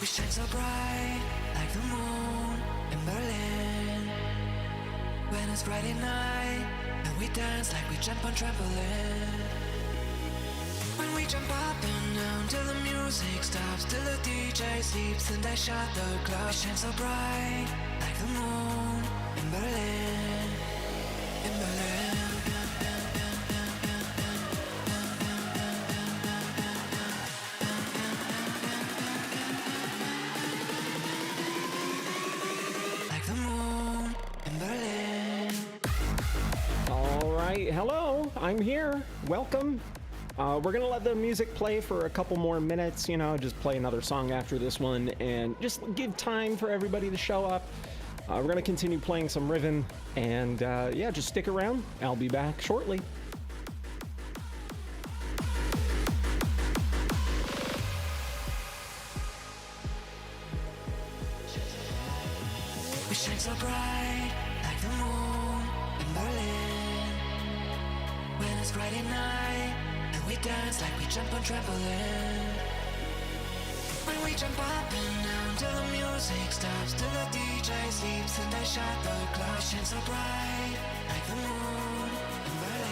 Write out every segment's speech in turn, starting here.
We shine so bright like the moon in Berlin. When it's Friday night and we dance like we jump on trampoline. When we jump up and down till the music stops, till the DJ sleeps and I shut the club. We shine so bright like the moon in Berlin. In Berlin. All right, hello, I'm here. Welcome. We're gonna let the music play for a couple more minutes, just play another song after this one and just give time for everybody to show up. We're gonna continue playing some Riven and yeah, just stick around. I'll be back shortly. We shine so bright like the moon in Berlin. When it's Friday night and we dance like we jump on trampoline. When we jump up and down till the music stops, till the DJ sleeps and I shut the club. We shine so bright like the moon in Berlin.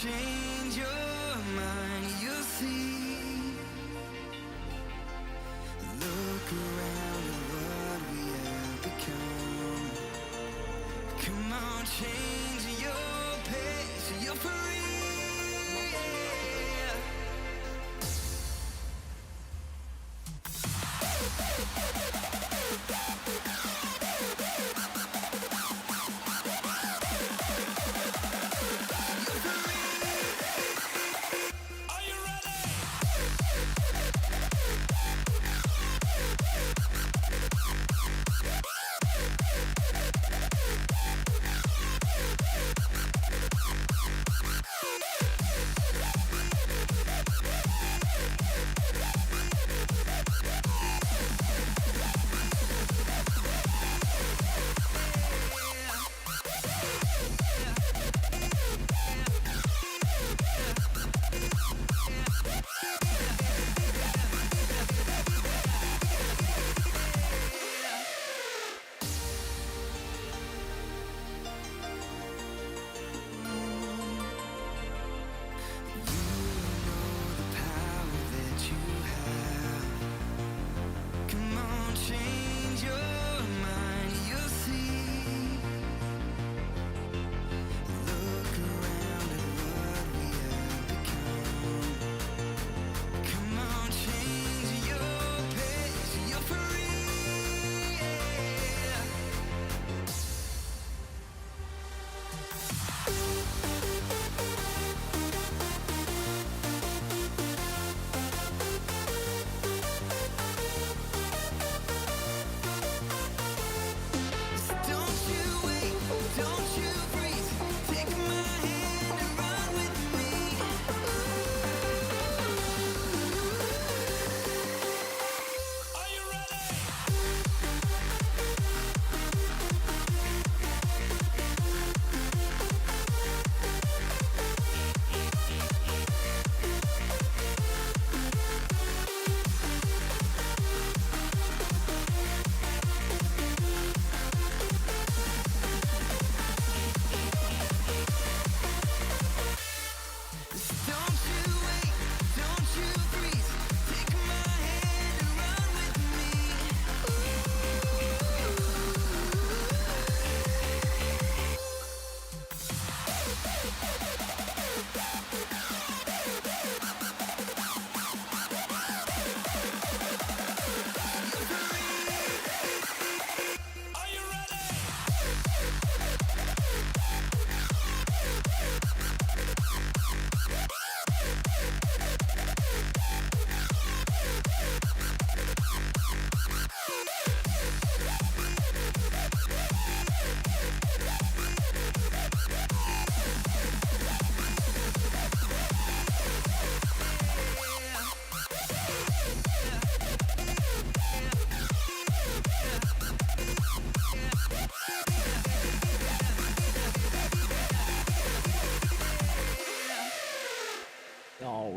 Change your mind, you'll see. Look around at what we have become. Come on, change your pace, you're free. Yeah.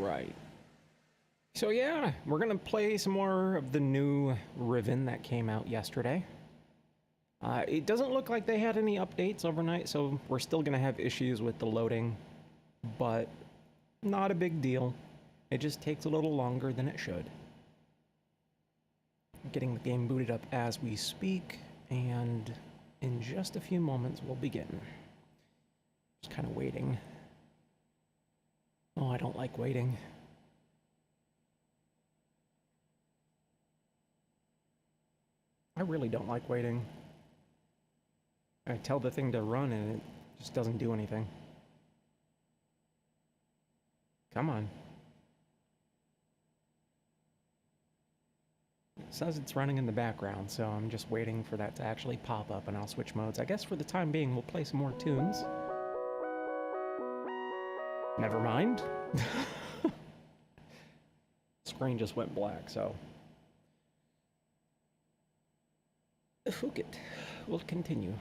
right. So yeah, we're gonna play some more of the new Riven that came out yesterday. It doesn't look like they had any updates overnight, so we're still gonna have issues with the loading, but not a big deal. It just takes a little longer than it should. Getting the game booted up as we speak, and in just a few moments we'll begin. Just kind of waiting. Oh, I don't like waiting. I really don't like waiting. I tell the thing to run and it just doesn't do anything. Come on. It says it's running in the background, so I'm just waiting for that to actually pop up and I'll switch modes. I guess for the time being we'll play some more tunes. Never mind. Screen just went black, so. Fuck it. We'll continue.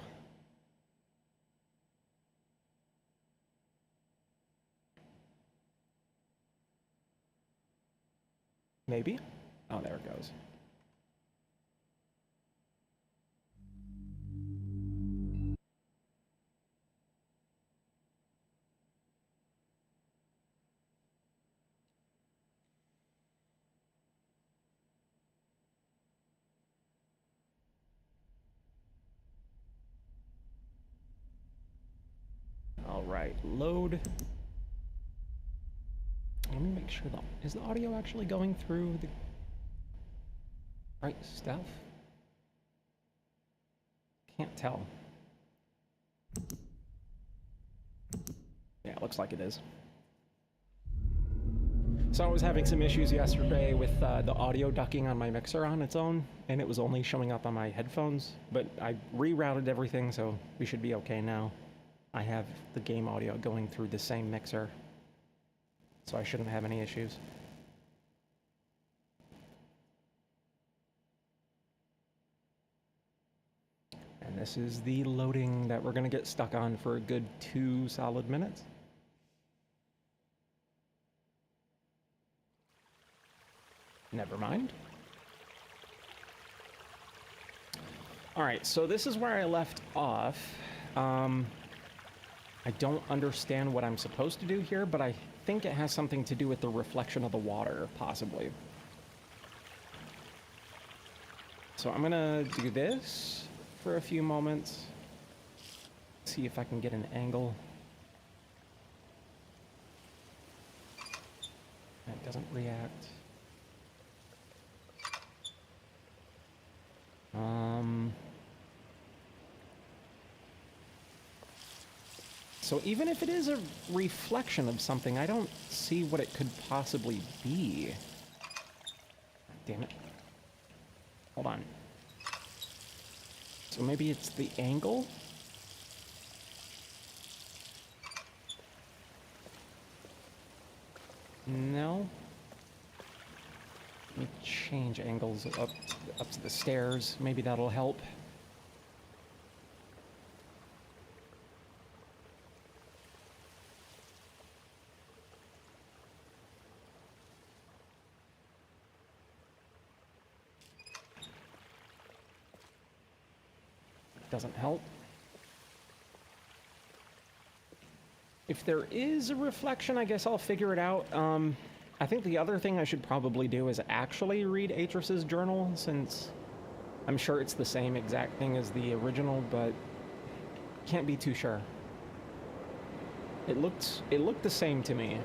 Maybe? Oh, there it goes. All right, load. Let me make sure is the audio actually going through the right stuff? Can't tell. Yeah, it looks like it is. So I was having some issues yesterday with the audio ducking on my mixer on its own, and it was only showing up on my headphones, but I rerouted everything, so we should be okay now. I have the game audio going through the same mixer, so I shouldn't have any issues. And this is the loading that we're going to get stuck on for a good 2 solid minutes. Never mind. Alright, so this is where I left off. I don't understand what I'm supposed to do here, but I think it has something to do with the reflection of the water, possibly. So I'm gonna do this for a few moments. See if I can get an angle. That doesn't react. So even if it is a reflection of something, I don't see what it could possibly be. Damn it. Hold on. So maybe it's the angle? No. Let me change angles up to the stairs. Maybe that'll help. Doesn't help. If there is a reflection, I guess I'll figure it out. I think the other thing I should probably do is actually read Atris's journal, since I'm sure it's the same exact thing as the original, but can't be too sure. It looked the same to me.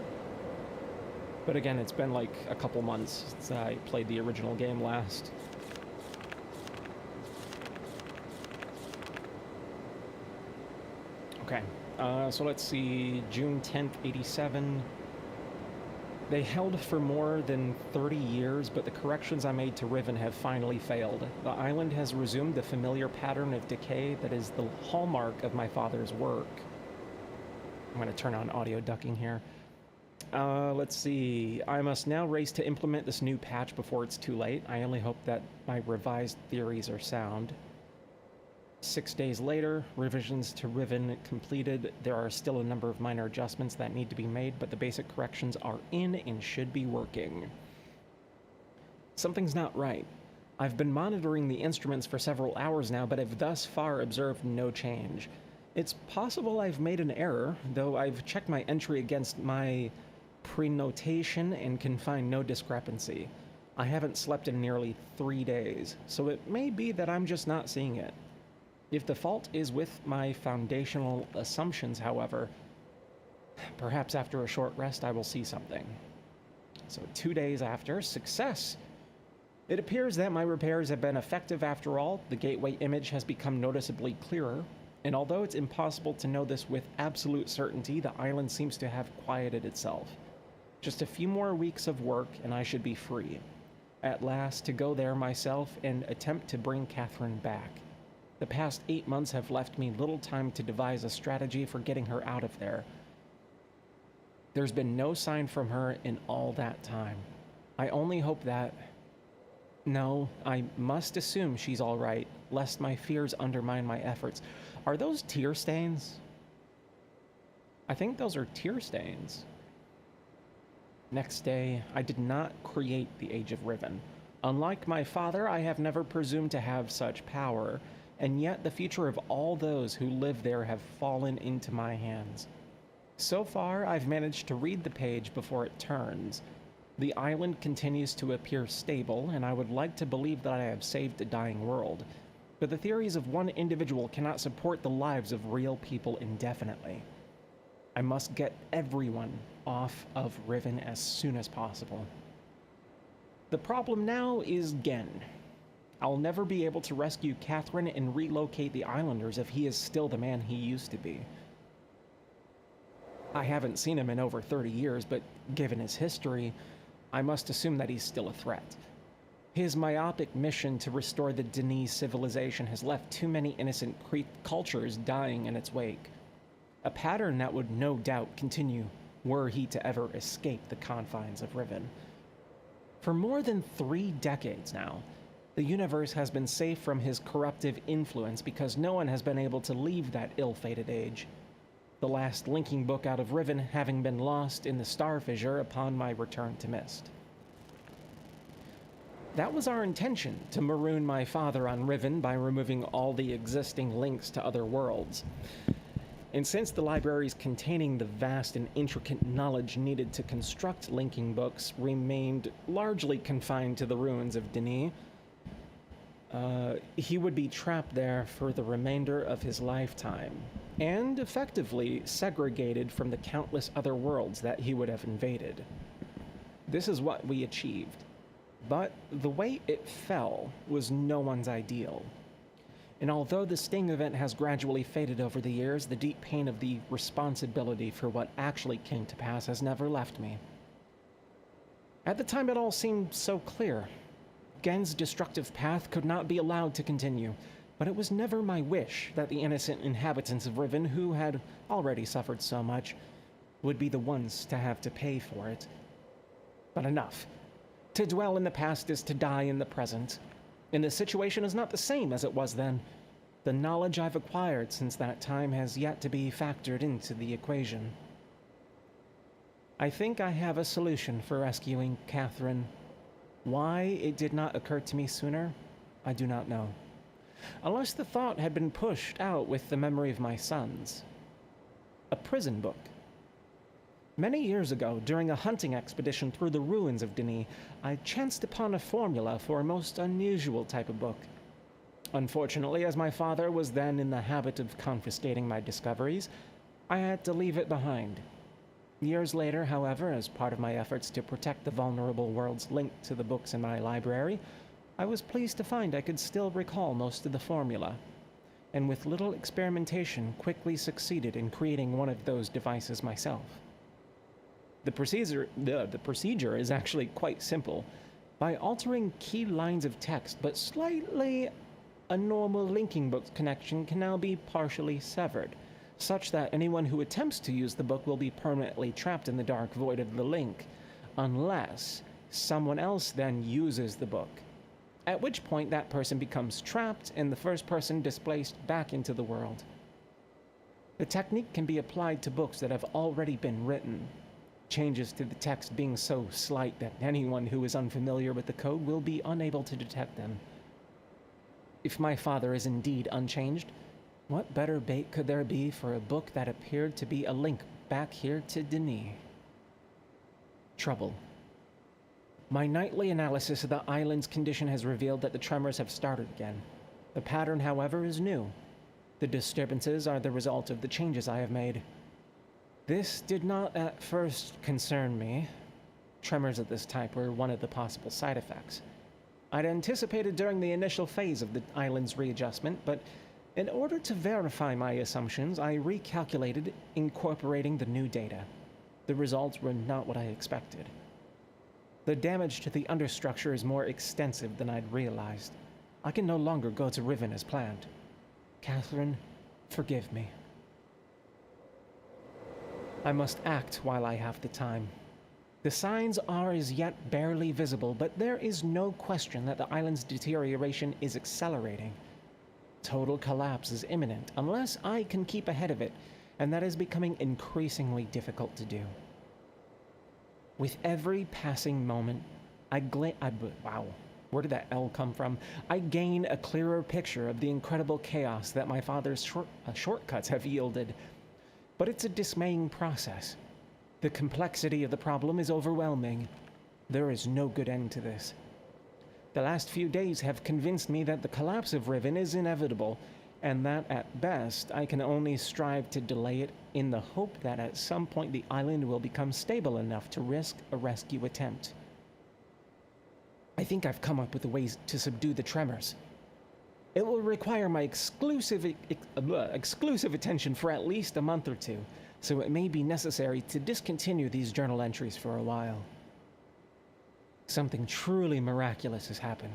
But again, it's been like a couple months since I played the original game last. Okay, so let's see, June 10th, 87. They held for more than 30 years, but the corrections I made to Riven have finally failed. The island has resumed the familiar pattern of decay that is the hallmark of my father's work. I'm going to turn on audio ducking here. Let's see. I must now race to implement this new patch before it's too late. I only hope that my revised theories are sound. 6 days later, revisions to Riven completed. There are still a number of minor adjustments that need to be made, but the basic corrections are in and should be working. Something's not right. I've been monitoring the instruments for several hours now, but have thus far observed no change. It's possible I've made an error, though I've checked my entry against my prenotation and can find no discrepancy. I haven't slept in nearly 3 days, so it may be that I'm just not seeing it. If the fault is with my foundational assumptions, however, perhaps after a short rest I will see something. So 2 days after, success! It appears that my repairs have been effective after all. The gateway image has become noticeably clearer, and although it's impossible to know this with absolute certainty, the island seems to have quieted itself. Just a few more weeks of work and I should be free, at last, to go there myself and attempt to bring Catherine back. The past 8 months have left me little time to devise a strategy for getting her out of there. There's been no sign from her in all that time. I only hope that... No, I must assume she's all right, lest my fears undermine my efforts. Are those tear stains? I think those are tear stains. Next day, I did not create the Age of Riven. Unlike my father, I have never presumed to have such power, and yet the future of all those who live there have fallen into my hands. So far, I've managed to read the page before it turns. The island continues to appear stable, and I would like to believe that I have saved a dying world. But the theories of one individual cannot support the lives of real people indefinitely. I must get everyone off of Riven as soon as possible. The problem now is Gen. I'll never be able to rescue Catherine and relocate the islanders if he is still the man he used to be. I haven't seen him in over 30 years, but given his history, I must assume that he's still a threat. His myopic mission to restore the Denis civilization has left too many innocent cultures dying in its wake. A pattern that would no doubt continue were he to ever escape the confines of Riven. For more than 3 decades now, the universe has been safe from his corruptive influence because no one has been able to leave that ill-fated age. The last linking book out of Riven having been lost in the star fissure upon my return to Mist. That was our intention, to maroon my father on Riven by removing all the existing links to other worlds. And since the libraries containing the vast and intricate knowledge needed to construct linking books remained largely confined to the ruins of Denis, he would be trapped there for the remainder of his lifetime, and effectively segregated from the countless other worlds that he would have invaded. This is what we achieved, but the way it fell was no one's ideal. And although the Sting event has gradually faded over the years, the deep pain of the responsibility for what actually came to pass has never left me. At the time, it all seemed so clear. Gen's destructive path could not be allowed to continue, but it was never my wish that the innocent inhabitants of Riven, who had already suffered so much, would be the ones to have to pay for it. But enough. To dwell in the past is to die in the present. And the situation is not the same as it was then. The knowledge I've acquired since that time has yet to be factored into the equation. I think I have a solution for rescuing Catherine. Why it did not occur to me sooner, I do not know. Unless the thought had been pushed out with the memory of my sons. A prison book. Many years ago, during a hunting expedition through the ruins of Denis, I chanced upon a formula for a most unusual type of book. Unfortunately, as my father was then in the habit of confiscating my discoveries, I had to leave it behind. Years later, however, as part of my efforts to protect the vulnerable worlds linked to the books in my library, I was pleased to find I could still recall most of the formula, and with little experimentation quickly succeeded in creating one of those devices myself. The procedure is actually quite simple. By altering key lines of text, but slightly, a normal linking book connection can now be partially severed, such that anyone who attempts to use the book will be permanently trapped in the dark void of the link, unless someone else then uses the book. at which point that person becomes trapped and the first person displaced back into the world. The technique can be applied to books that have already been written, changes to the text being so slight that anyone who is unfamiliar with the code will be unable to detect them. If my father is indeed unchanged, what better bait could there be for a book that appeared to be a link back here to Denis? Trouble. My nightly analysis of the island's condition has revealed that the tremors have started again. The pattern, however, is new. The disturbances are the result of the changes I have made. This did not at first concern me. Tremors of this type were one of the possible side effects. I'd anticipated during the initial phase of the island's readjustment, but in order to verify my assumptions, I recalculated, incorporating the new data. The results were not what I expected. The damage to the understructure is more extensive than I'd realized. I can no longer go to Riven as planned. Catherine, forgive me. I must act while I have the time. The signs are as yet barely visible, but there is no question that the island's deterioration is accelerating. Total collapse is imminent unless I can keep ahead of it, and that is becoming increasingly difficult to do. With every passing moment, wow, where did that L come from? I gain a clearer picture of the incredible chaos that my father's shortcuts have yielded. But it's a dismaying process. The complexity of the problem is overwhelming. There is no good end to this. The last few days have convinced me that the collapse of Riven is inevitable, and that at best I can only strive to delay it in the hope that at some point the island will become stable enough to risk a rescue attempt. I think I've come up with a way to subdue the tremors. It will require my exclusive attention for at least a month or two, so it may be necessary to discontinue these journal entries for a while. Something truly miraculous has happened.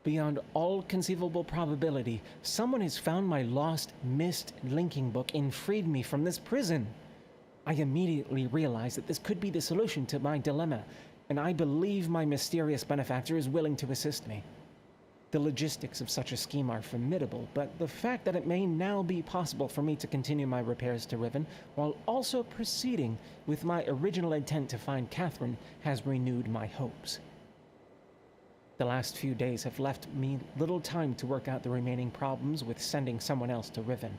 Beyond all conceivable probability, someone has found my lost, missed linking book and freed me from this prison. I immediately realized that this could be the solution to my dilemma, and I believe my mysterious benefactor is willing to assist me. The logistics of such a scheme are formidable, but the fact that it may now be possible for me to continue my repairs to Riven while also proceeding with my original intent to find Catherine has renewed my hopes. The last few days have left me little time to work out the remaining problems with sending someone else to Riven.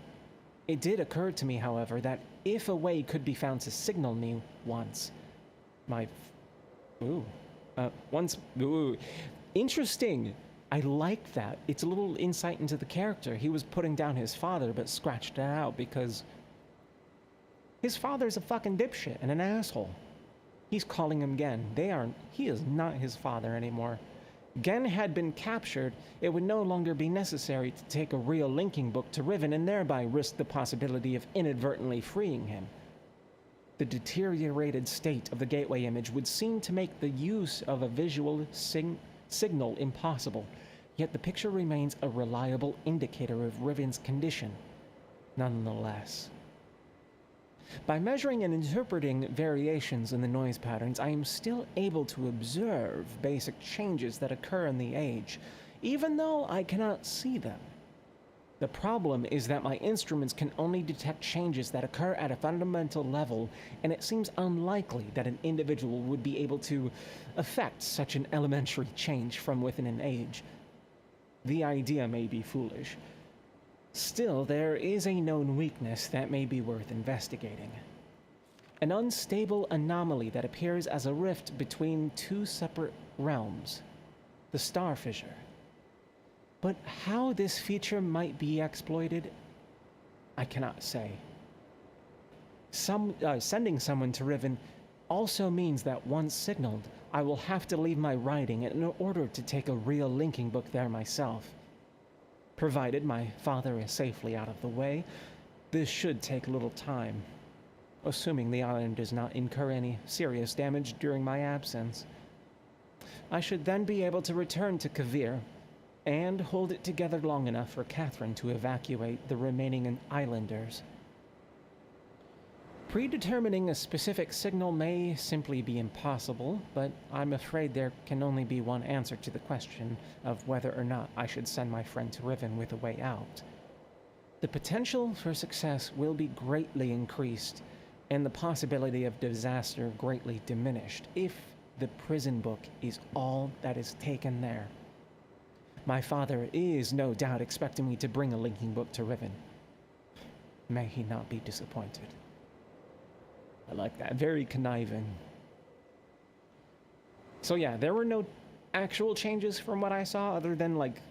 It did occur to me, however, that if a way could be found to signal me once, interesting. I like that. It's a little insight into the character. He was putting down his father, but scratched it out because his father's a fucking dipshit and an asshole. He's calling him Gen. He is not his father anymore. Gen had been captured, it would no longer be necessary to take a real linking book to Riven and thereby risk the possibility of inadvertently freeing him. The deteriorated state of the gateway image would seem to make the use of a visual signal impossible, yet the picture remains a reliable indicator of Riven's condition, nonetheless. By measuring and interpreting variations in the noise patterns, I am still able to observe basic changes that occur in the age, even though I cannot see them. The problem is that my instruments can only detect changes that occur at a fundamental level, and it seems unlikely that an individual would be able to affect such an elementary change from within an age. The idea may be foolish. Still, there is a known weakness that may be worth investigating. An unstable anomaly that appears as a rift between two separate realms, the star fissure. But how this feature might be exploited, I cannot say. Sending someone to Riven also means that once signaled, I will have to leave my writing in order to take a real linking book there myself. Provided my father is safely out of the way, this should take little time, assuming the island does not incur any serious damage during my absence. I should then be able to return to Kavir and hold it together long enough for Catherine to evacuate the remaining islanders. Predetermining a specific signal may simply be impossible, but I'm afraid there can only be one answer to the question of whether or not I should send my friend to Riven with a way out. The potential for success will be greatly increased, and the possibility of disaster greatly diminished if the prison book is all that is taken there. My father is no doubt expecting me to bring a linking book to Riven. May he not be disappointed. I like that. Very conniving. So yeah, there were no actual changes from what I saw other than like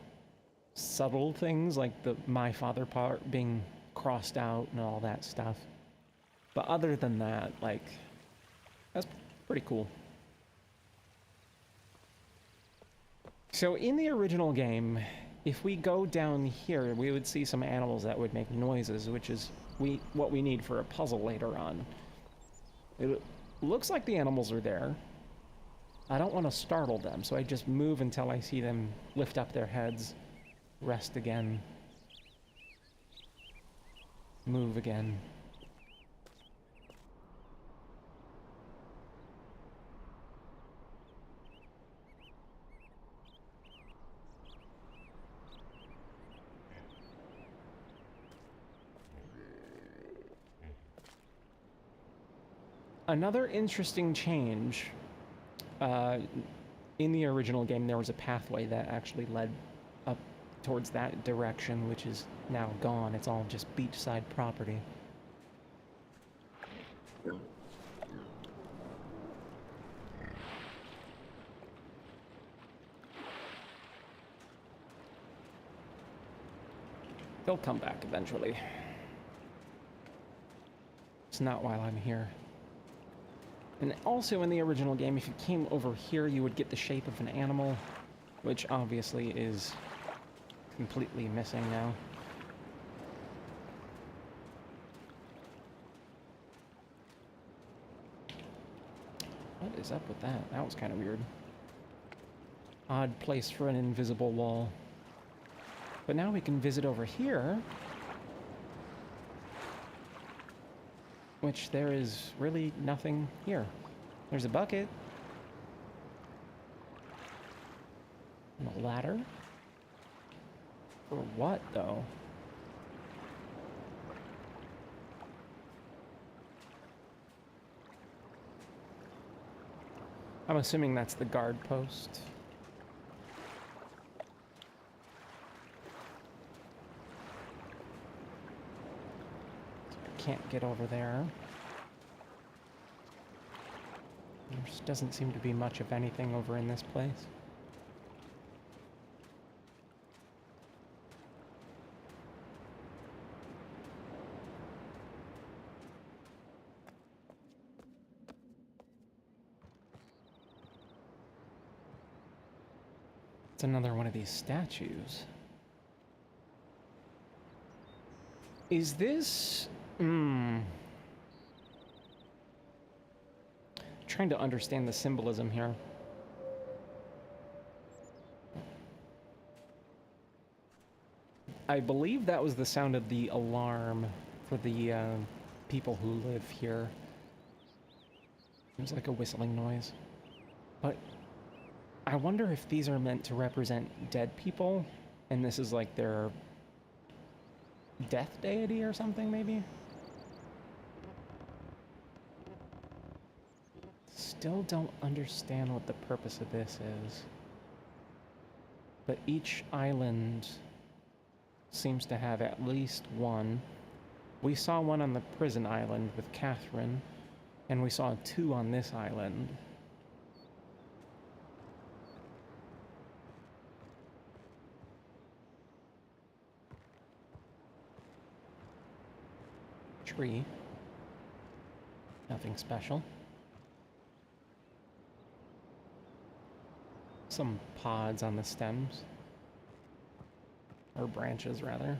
subtle things like the my father part being crossed out and all that stuff. But other than that, like, that's pretty cool. So in the original game, if we go down here, we would see some animals that would make noises, which is what we need for a puzzle later on. It looks like the animals are there. I don't want to startle them, so I just move until I see them lift up their heads, rest again, move again. Another interesting change, in the original game there was a pathway that actually led up towards that direction, which is now gone. It's all just beachside property. They'll come back eventually. It's not while I'm here. And also in the original game, if you came over here, you would get the shape of an animal, which obviously is completely missing now. What is up with that? That was kind of weird. Odd place for an invisible wall. But now we can visit over here, which there is really nothing here. There's a bucket. And a ladder. For what, though? I'm assuming that's the guard post. Can't get over there. There just doesn't seem to be much of anything over in this place. It's another one of these statues. Is this... Trying to understand the symbolism here. I believe that was the sound of the alarm for the people who live here. It was like a whistling noise. But I wonder if these are meant to represent dead people, and this is like their death deity or something, maybe? Still don't understand what the purpose of this is. But each island seems to have at least one. We saw one on the prison island with Catherine, and we saw two on this island. Tree. Nothing special. Some pods on the stems. Or branches, rather.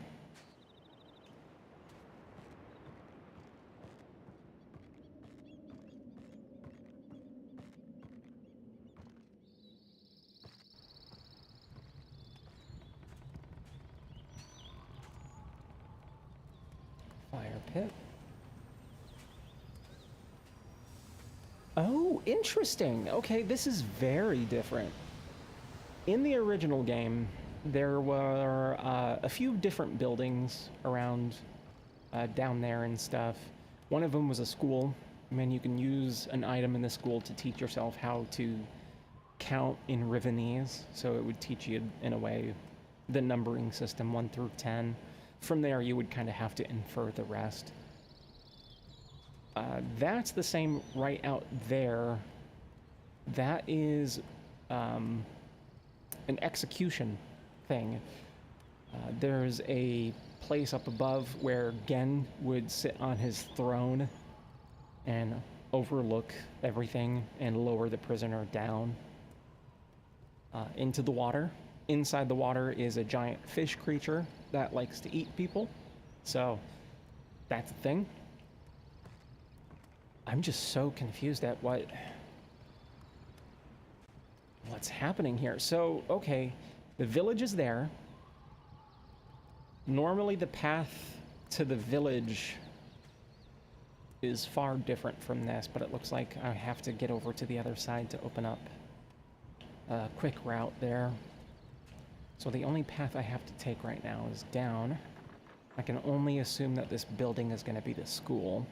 Fire pit. Oh, interesting. Okay, this is very different. In the original game, there were a few different buildings around down there and stuff. One of them was a school. I mean, you can use an item in the school to teach yourself how to count in Rivenese. So it would teach you, in a way, the numbering system 1 through 10. From there, you would kind of have to infer the rest. That's the same right out there. That is an execution thing. There's a place up above where Gen would sit on his throne and overlook everything and lower the prisoner down into the water. Inside the water is a giant fish creature that likes to eat people. So that's a thing. I'm just so confused at what's happening here. So, okay, the village is there. Normally the path to the village is far different from this, but it looks like I have to get over to the other side to open up a quick route there. So the only path I have to take right now is down. I can only assume that this building is going to be the school.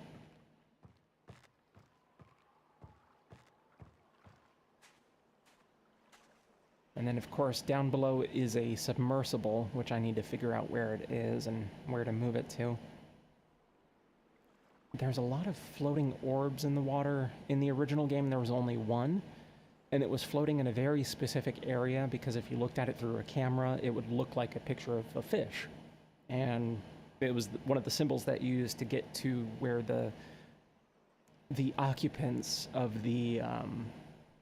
And then, of course, down below is a submersible, which I need to figure out where it is and where to move it to. There's a lot of floating orbs in the water. In the original game, there was only one, and it was floating in a very specific area because if you looked at it through a camera, it would look like a picture of a fish. And it was one of the symbols that you used to get to where the occupants of the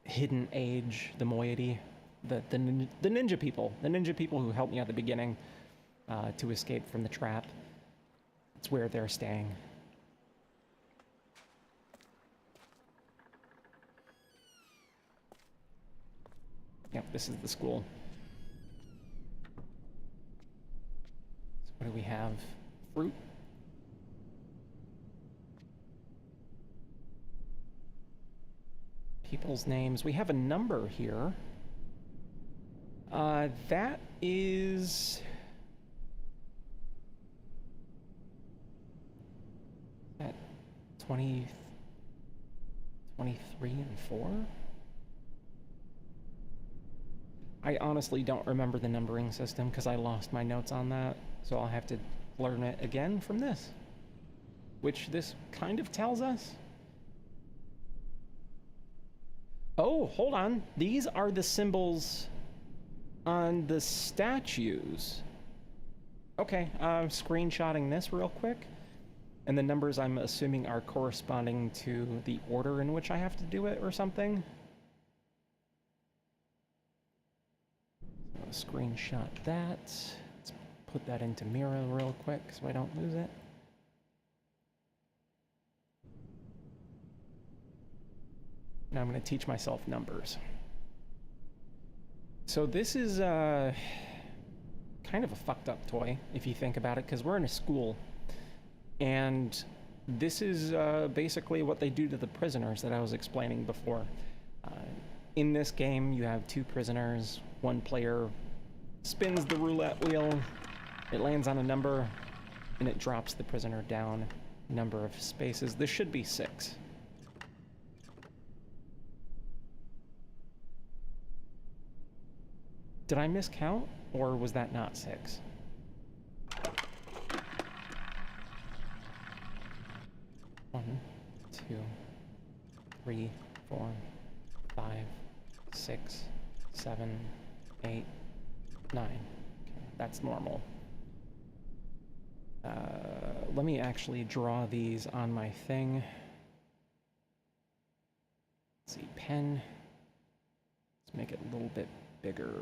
hidden age, the moiety, the ninja people who helped me at the beginning to escape from the trap. It's where they're staying. Yep, this is the school. So what do we have? Fruit? People's names. We have a number here. That is... At 20... 23 and 4? I honestly don't remember the numbering system because I lost my notes on that, so I'll have to learn it again from this. Which this kind of tells us. Oh, hold on. These are the symbols on the statues. Okay, I'm screenshotting this real quick. And the numbers I'm assuming are corresponding to the order in which I have to do it or something. So I'll screenshot that. Let's put that into Miro real quick so I don't lose it. Now I'm going to teach myself numbers. So this is kind of a fucked up toy, if you think about it, because we're in a school. And this is basically what they do to the prisoners that I was explaining before. In this game, you have two prisoners. One player spins the roulette wheel, it lands on a number, and it drops the prisoner down number of spaces. This should be 6. Did I miscount, or was that not 6? One, 2, 3, 4, 5, 6, 7, 8, 9. Okay, that's normal. Let me actually draw these on my thing. Let's see, pen. Let's make it a little bit bigger.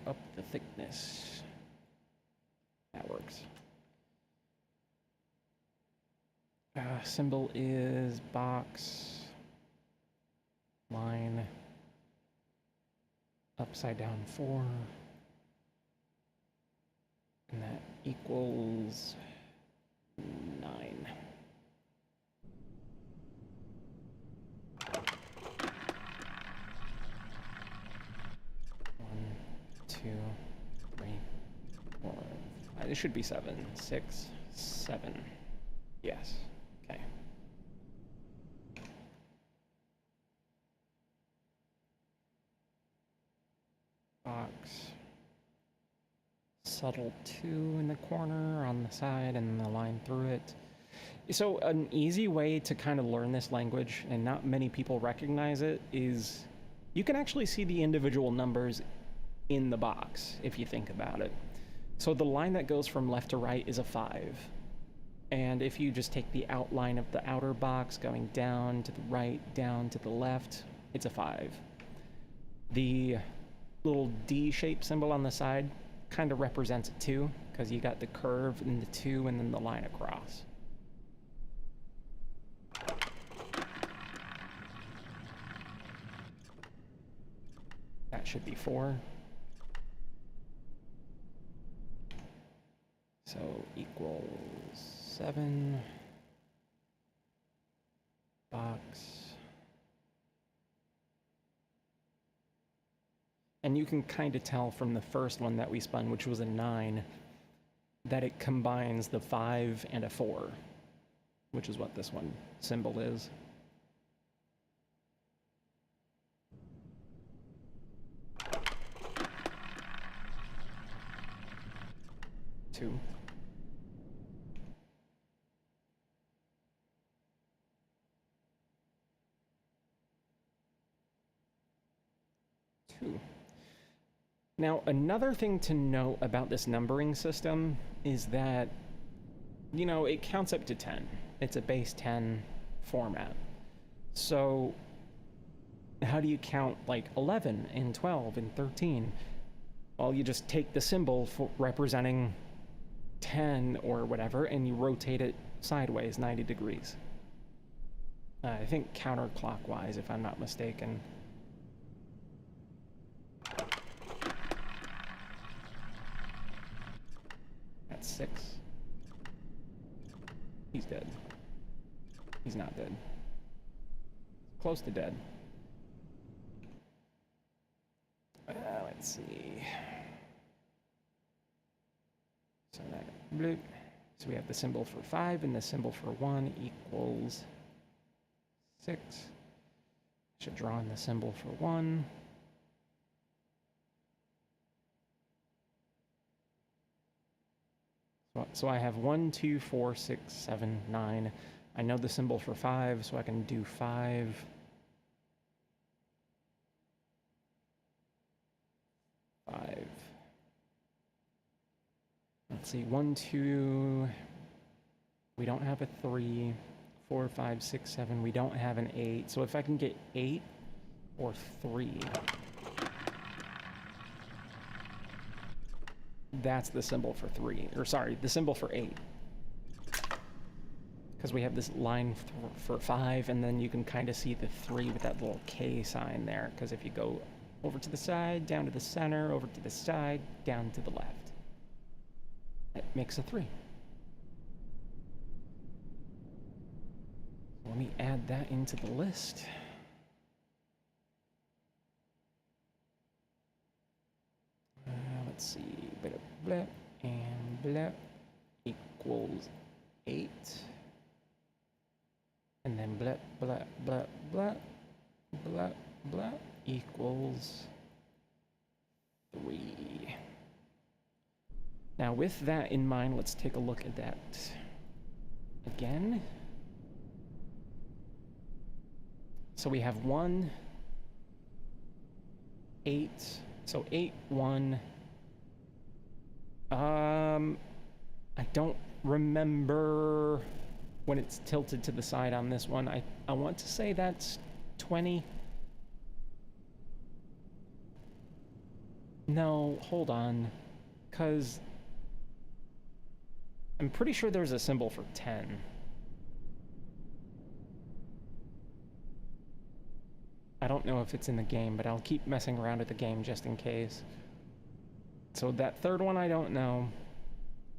Up the thickness. That works. Symbol is box, line, upside down 4, and that equals 9. 2, 3, 4, 5. It should be 7, 6, 7. Yes. Okay. Box. Subtle 2 in the corner on the side and the line through it. So an easy way to kind of learn this language, and not many people recognize it, is you can actually see the individual numbers in the box if you think about it. So the line that goes from left to right is a 5. And if you just take the outline of the outer box going down to the right, down to the left, it's a 5. The little D-shaped symbol on the side kind of represents a 2, because you got the curve in the 2 and then the line across. That should be 4. So equals 7. Box. And you can kind of tell from the first one that we spun, which was a 9, that it combines the 5 and a 4, which is what this one symbol is. Two. Now, another thing to note about this numbering system is that, you know, it counts up to 10. It's a base 10 format. So how do you count like 11 and 12 and 13? Well, you just take the symbol for representing 10 or whatever, and you rotate it sideways 90 degrees. I think counterclockwise, if I'm not mistaken. That's 6. He's dead. He's not dead. Close to dead. Let's see. So that bloop. So we have the symbol for 5 and the symbol for 1 equals 6. Should draw in the symbol for 1. So I have 1, 2, 4, 6, 7, 9. I know the symbol for 5, so I can do 5. Let's see, 1, 2. We don't have a 3. 4, 5, 6, 7. We don't have an 8. So if I can get 8 or 3, that's the symbol for 3. Or sorry, the symbol for 8. Because we have this line for 5, and then you can kind of see the 3 with that little K sign there. Because if you go over to the side, down to the center, over to the side, down to the left, that makes a 3. Let me add that into the list. Let's see, blah, blah, and blah equals 8. And then blah, blah, blah, blah, blah, blah equals 3. Now with that in mind, let's take a look at that again. So we have 1, 8, so 8, 1. I don't remember when it's tilted to the side on this one. I want to say that's 20. No, hold on, because I'm pretty sure there's a symbol for 10. I don't know if it's in the game, but I'll keep messing around with the game just in case. So that third one I don't know.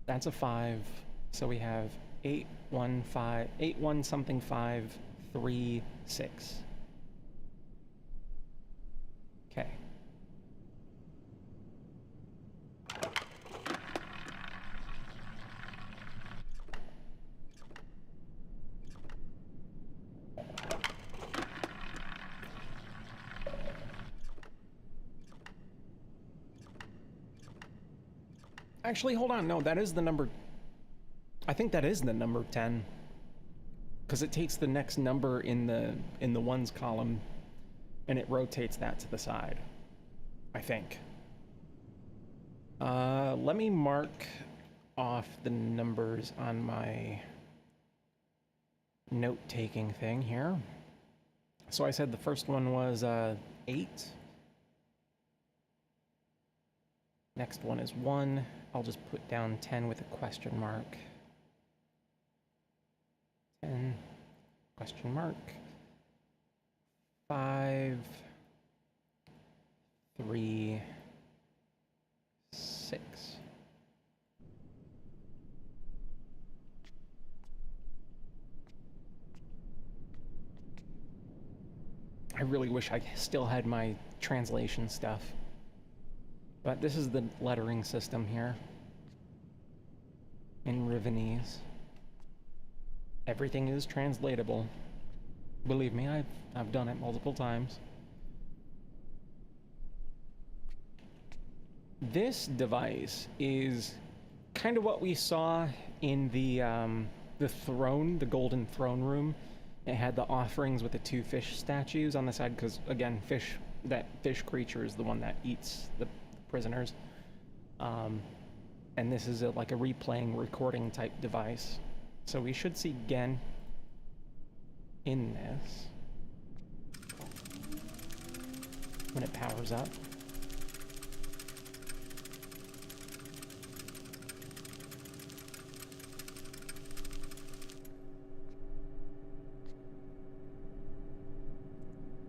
That's a 5. So we have 8, 1, 5, 8, 1 something 5, 3, 6. Okay. Actually, hold on. No, that is the number. I think that is the number 10. Because it takes the next number in the ones column and it rotates that to the side. I think. Let me mark off the numbers on my note-taking thing here. So I said the first one was 8. Next one is 1. I'll just put down 10 with a question mark. 10, question mark. 5, 3, 6. I really wish I still had my translation stuff. But this is the lettering system here. In Rivenese. Everything is translatable. Believe me, I've done it multiple times. This device is kind of what we saw in the throne, the golden throne room. It had the offerings with the 2 fish statues on the side, because again, that fish creature is the one that eats the prisoners. And this is like a replaying, recording type device. So we should see Gen in this when it powers up.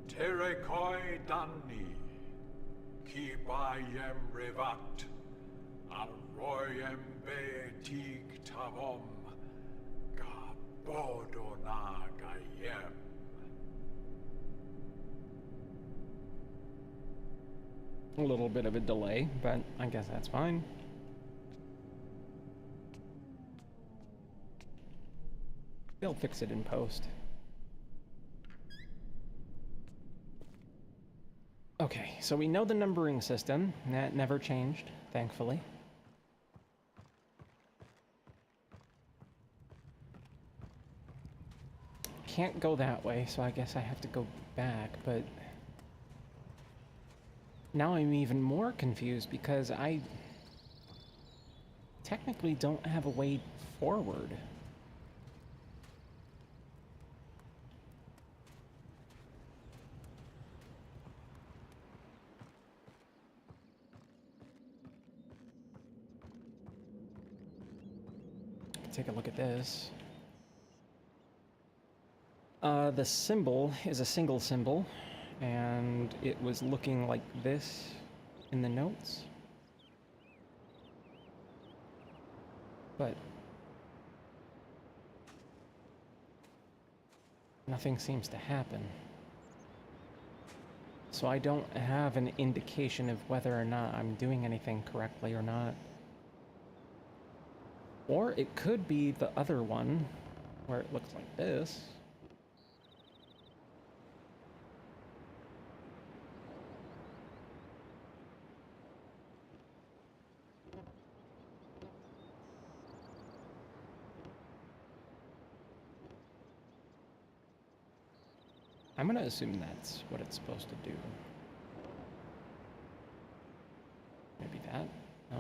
Terekoi Danni, Ki Bayem Revat, Arroyem Betik Tavom, Gabodona Gayem. A little bit of a delay, but I guess that's fine. They'll fix it in post. Okay, so we know the numbering system. That never changed, thankfully. Can't go that way, so I guess I have to go back, but now I'm even more confused because I technically don't have a way forward. Take a look at this. The symbol is a single symbol, and it was looking like this in the notes. But nothing seems to happen. So I don't have an indication of whether or not I'm doing anything correctly or not. Or it could be the other one, where it looks like this. I'm gonna assume that's what it's supposed to do. Maybe that? No.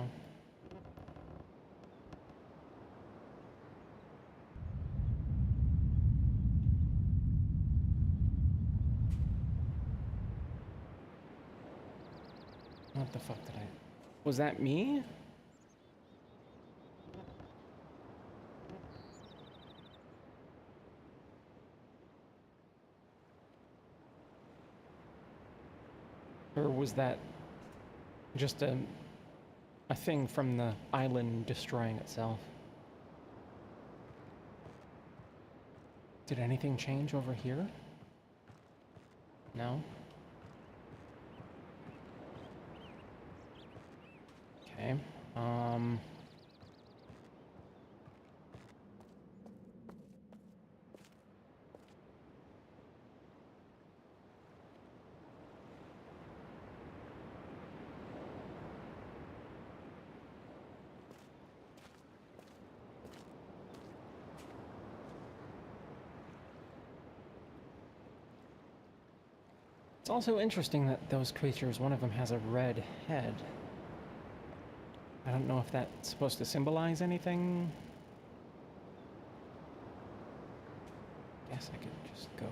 What the fuck did I... Was that me? Or was that just a thing from the island destroying itself? Did anything change over here? No? Okay. It's also interesting that those creatures, one of them has a red head. I don't know if that's supposed to symbolize anything. Guess I could just go...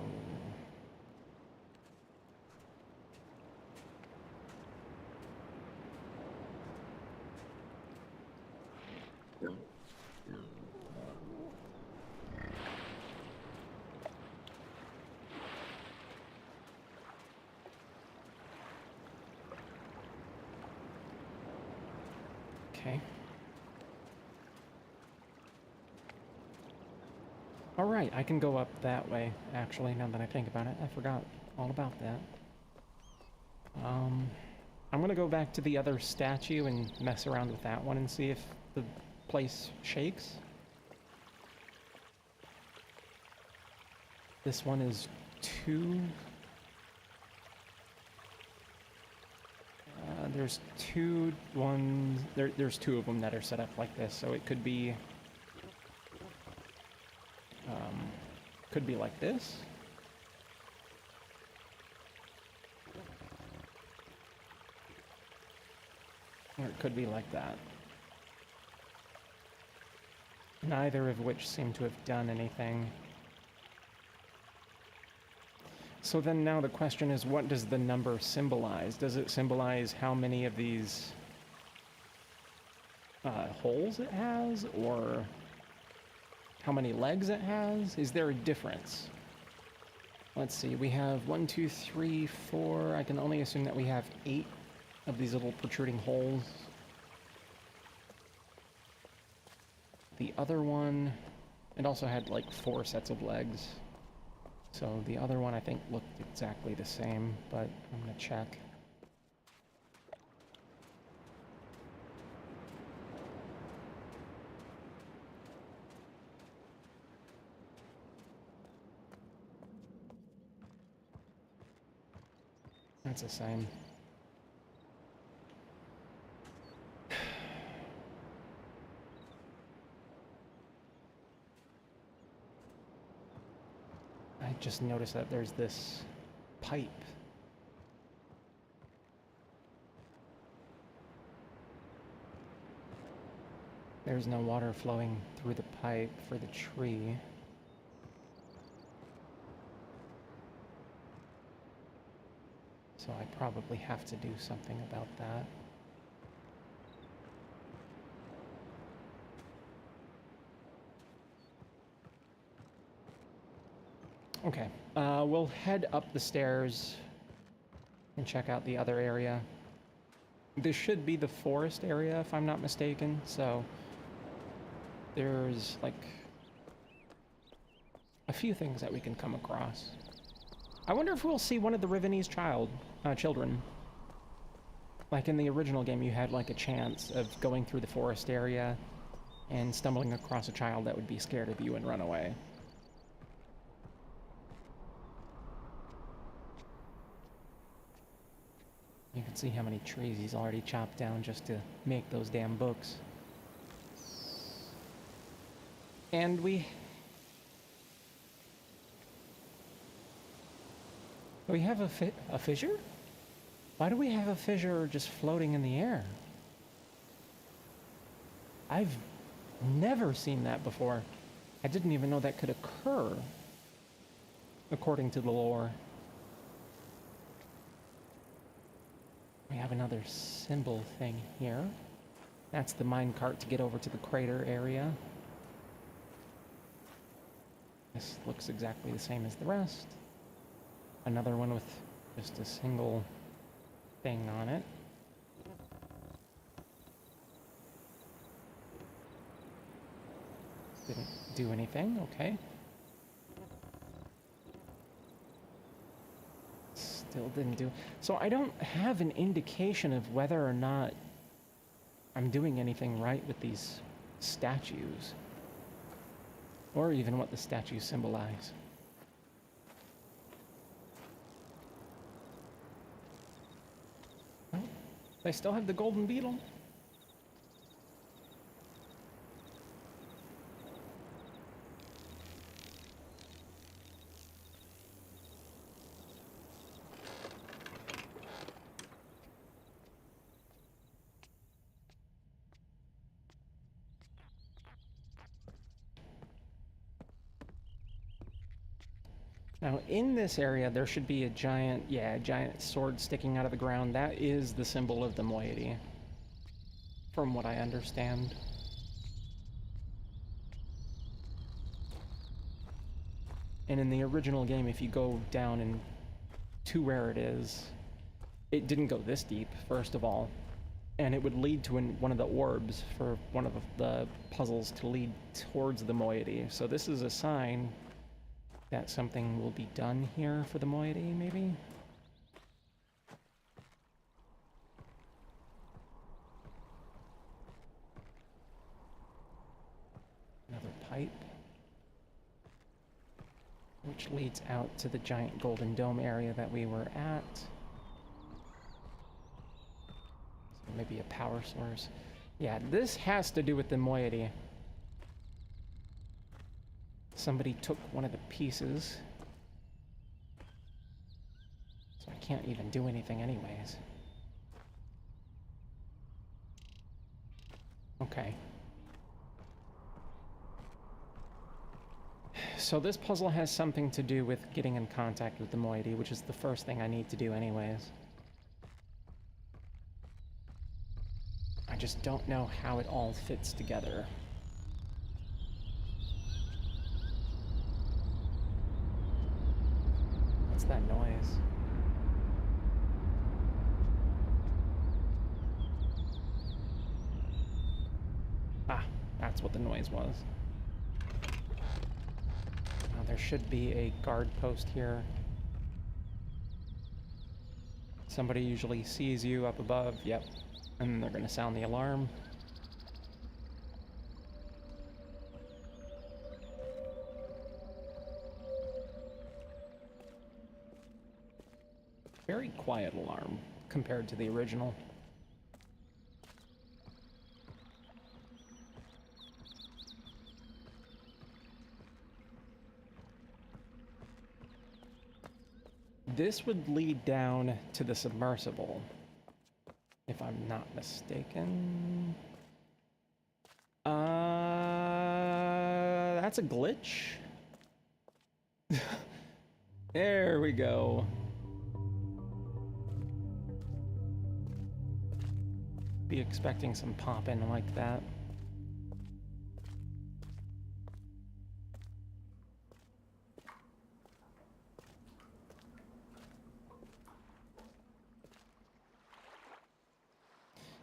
Okay. All right, I can go up that way, actually, now that I think about it. I forgot all about that. I'm gonna go back to the other statue and mess around with that one and see if the place shakes. This one is 2. There's there's 2 of them that are set up like this, so it could be like this. Or it could be like that. Neither of which seem to have done anything. So then now the question is, what does the number symbolize? Does it symbolize how many of these holes it has, or how many legs it has? Is there a difference? Let's see, we have 1, 2, 3, 4. I can only assume that we have 8 of these little protruding holes. The other one, it also had like 4 sets of legs. So the other one I think looked exactly the same, but I'm gonna check. That's the same. I just noticed that there's this pipe. There's no water flowing through the pipe for the tree. So I probably have to do something about that. Okay, we'll head up the stairs and check out the other area. This should be the forest area, if I'm not mistaken, so there's, like, a few things that we can come across. I wonder if we'll see one of the Rivenese children. Like in the original game, you had, like, a chance of going through the forest area and stumbling across a child that would be scared of you and run away. You can see how many trees he's already chopped down just to make those damn books. And we have a fissure? Why do we have a fissure just floating in the air? I've never seen that before. I didn't even know that could occur, according to the lore. We have another symbol thing here. That's the minecart to get over to the crater area. This looks exactly the same as the rest. Another one with just a single thing on it. Didn't do anything, okay. Still didn't do. So I don't have an indication of whether or not I'm doing anything right with these statues, or even what the statues symbolize. Oh, they still have the golden beetle. Now, in this area, there should be a giant, yeah, a giant sword sticking out of the ground. That is the symbol of the moiety, from what I understand. And in the original game, if you go down and to where it is, it didn't go this deep, first of all. And it would lead to one of the orbs for one of the puzzles to lead towards the moiety. So this is a sign that something will be done here for the moiety, maybe? Another pipe. Which leads out to the giant golden dome area that we were at. So maybe a power source. Yeah, this has to do with the moiety. Somebody took one of the pieces. So I can't even do anything anyways. Okay. So this puzzle has something to do with getting in contact with the moiety, which is the first thing I need to do anyways. I just don't know how it all fits together. What's that noise? Ah, that's what the noise was. Now there should be a guard post here. Somebody usually sees you up above, yep. And then they're gonna sound the alarm. Very quiet alarm compared to the original. This would lead down to the submersible, if I'm not mistaken. That's a glitch. There we go. Be expecting some pop-in like that.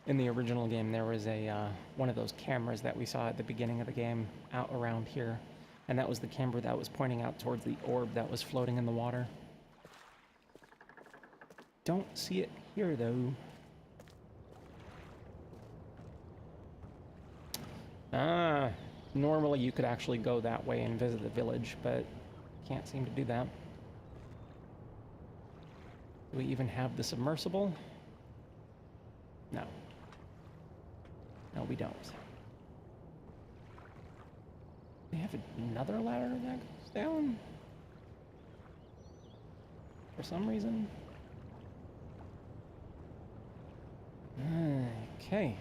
In the original game, there was a one of those cameras that we saw at the beginning of the game out around here, and that was the camera that was pointing out towards the orb that was floating in the water. Don't see it here, though. Ah, normally you could actually go that way and visit the village, but can't seem to do that. Do we even have the submersible? No. No, we don't. We have another ladder that goes down? For some reason? Okay.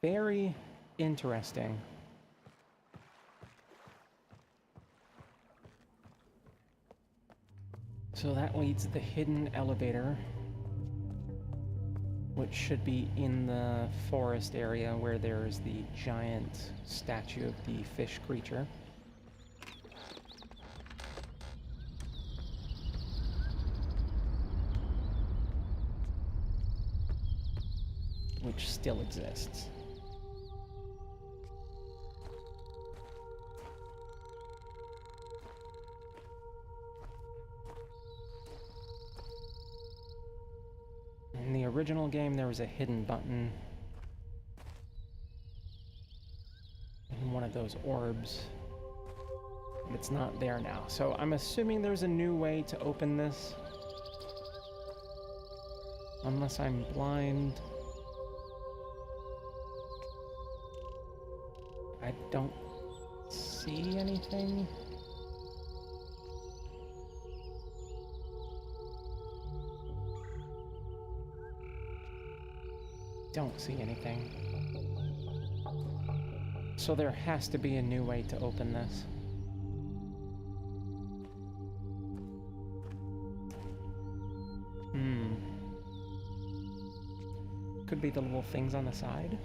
Very interesting. So that leads to the hidden elevator, which should be in the forest area where there's the giant statue of the fish creature. Which still exists. In the original game, there was a hidden button in one of those orbs. But it's not there now. So I'm assuming there's a new way to open this. Unless I'm blind. I don't see anything. Don't see anything. So there has to be a new way to open this. Could be the little things on the side.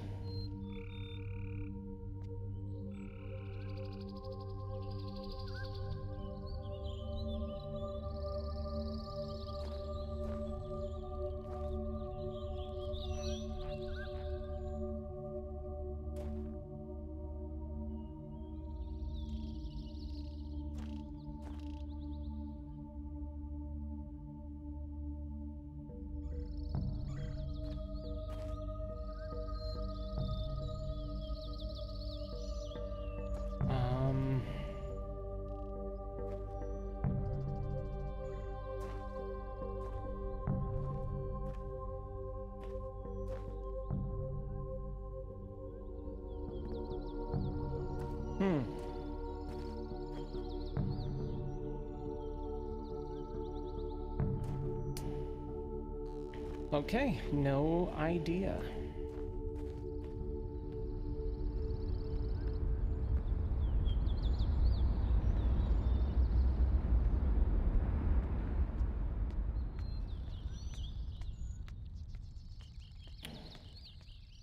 Okay, no idea.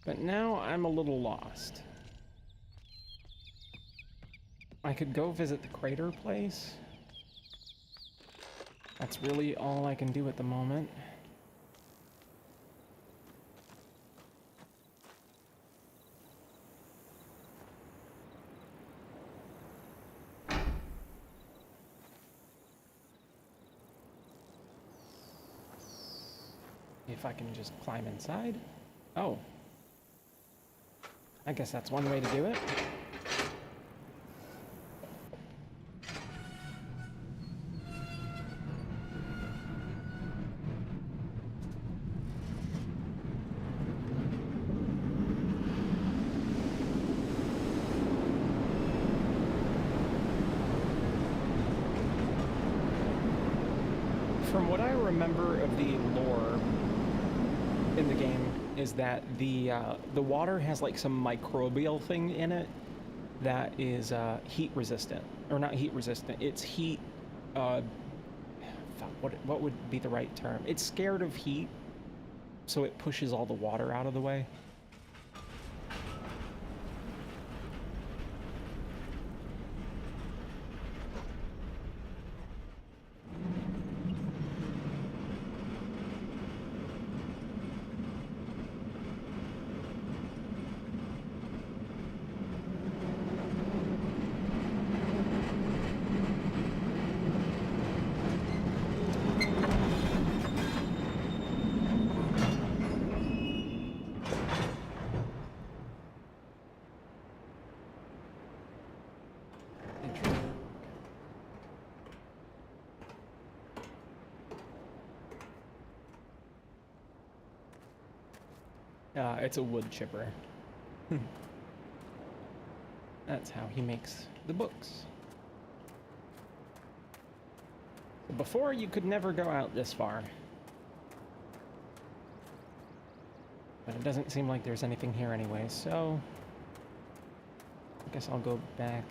But now I'm a little lost. I could go visit the crater place. That's really all I can do at the moment. If I can just climb inside. Oh. I guess that's one way to do it. From what I remember of the lore in the game is that the water has like some microbial thing in it that is heat resistant, or not heat resistant. It's heat. What would be the right term? It's scared of heat, so it pushes all the water out of the way. It's a wood chipper. That's how he makes the books. Before, you could never go out this far. But it doesn't seem like there's anything here anyway, so I guess I'll go back.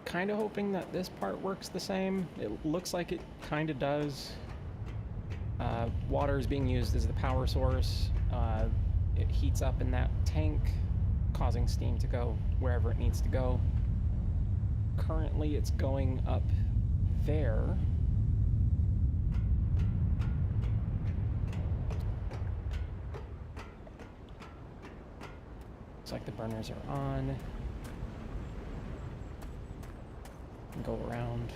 Kind of hoping that this part works the same. It looks like it kind of does. Water is being used as the power source. It heats up in that tank, causing steam to go wherever it needs to go. Currently, it's going up there. Looks like the burners are on. Go around.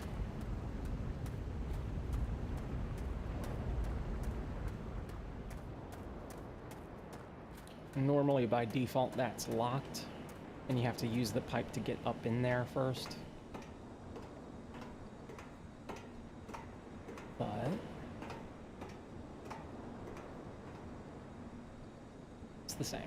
Normally, by default, that's locked, and you have to use the pipe to get up in there first. But it's the same.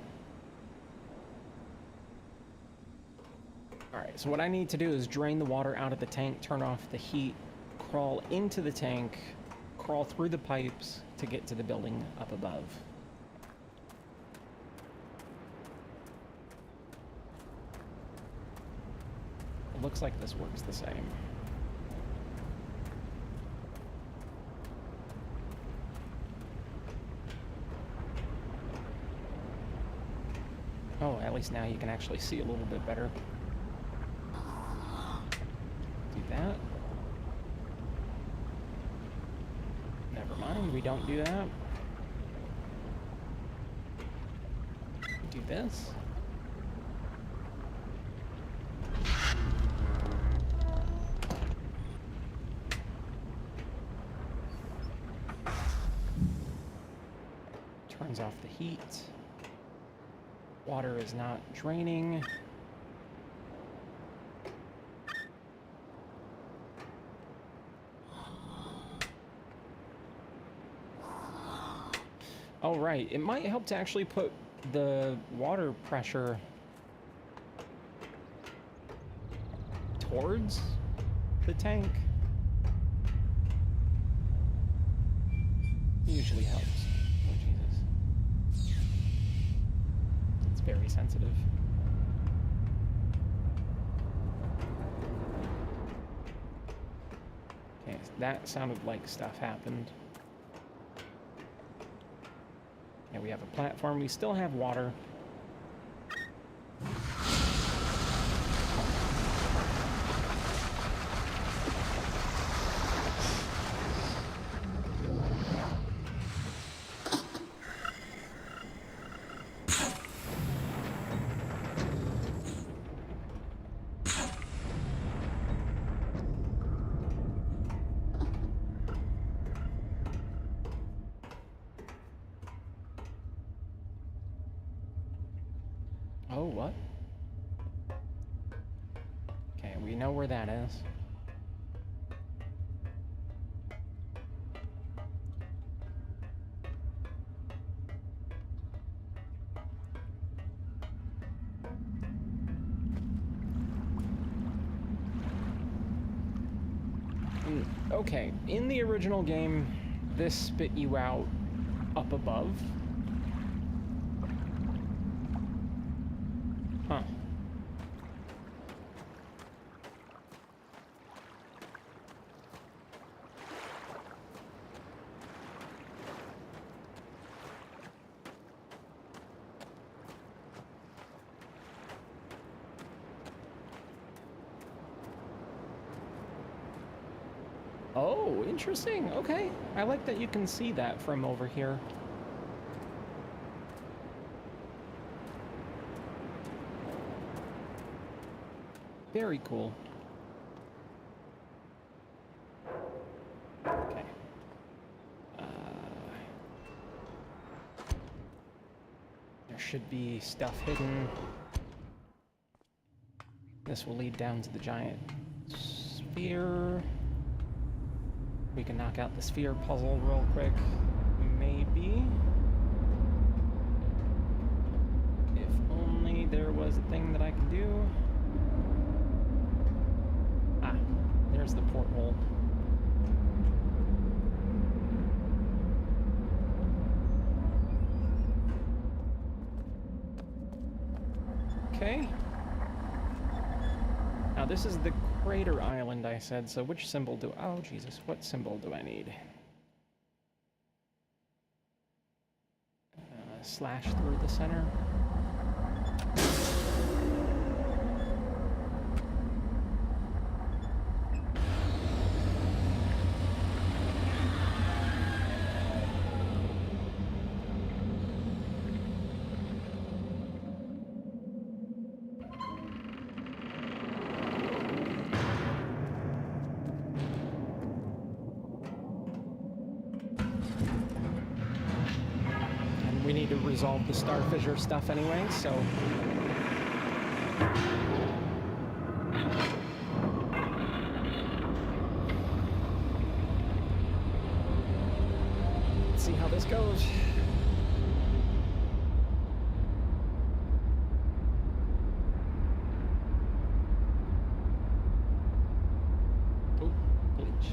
Alright, so what I need to do is drain the water out of the tank, turn off the heat, crawl into the tank, crawl through the pipes to get to the building up above. It looks like this works the same. least now you can actually see a little bit better. Do that. Never mind, we don't do that. Do this. Turns off the heat. Water is not draining. Oh, right. It might help to actually put the water pressure towards the tank. Usually helps. Oh, Jesus. It's very sensitive. Okay, that sounded like stuff happened. Yeah, we have a platform. We still have water. Oh, what? Okay, we know where that is. Okay, in the original game, this spit you out up above. Huh. Oh, interesting. Okay. I like that you can see that from over here. Very cool. Okay. There should be stuff hidden. This will lead down to the giant sphere. We can knock out the sphere puzzle real quick. Maybe. If only there was a thing that I could do. Ah, there's the porthole. Okay. Now this is the crater island I said, so which symbol do... Oh, Jesus, what symbol do I need? Slash through the center. We need to resolve the star fissure stuff anyway, so... Let's see how this goes. Oh, glitch.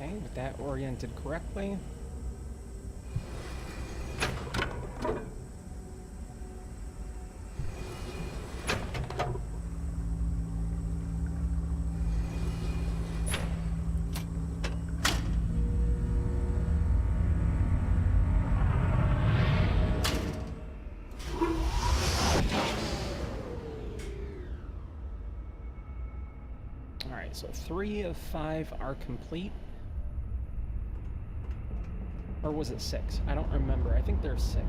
Okay, with that oriented correctly. Alright, so 3 of 5 are complete. Or was it 6? I don't remember. I think there's 6.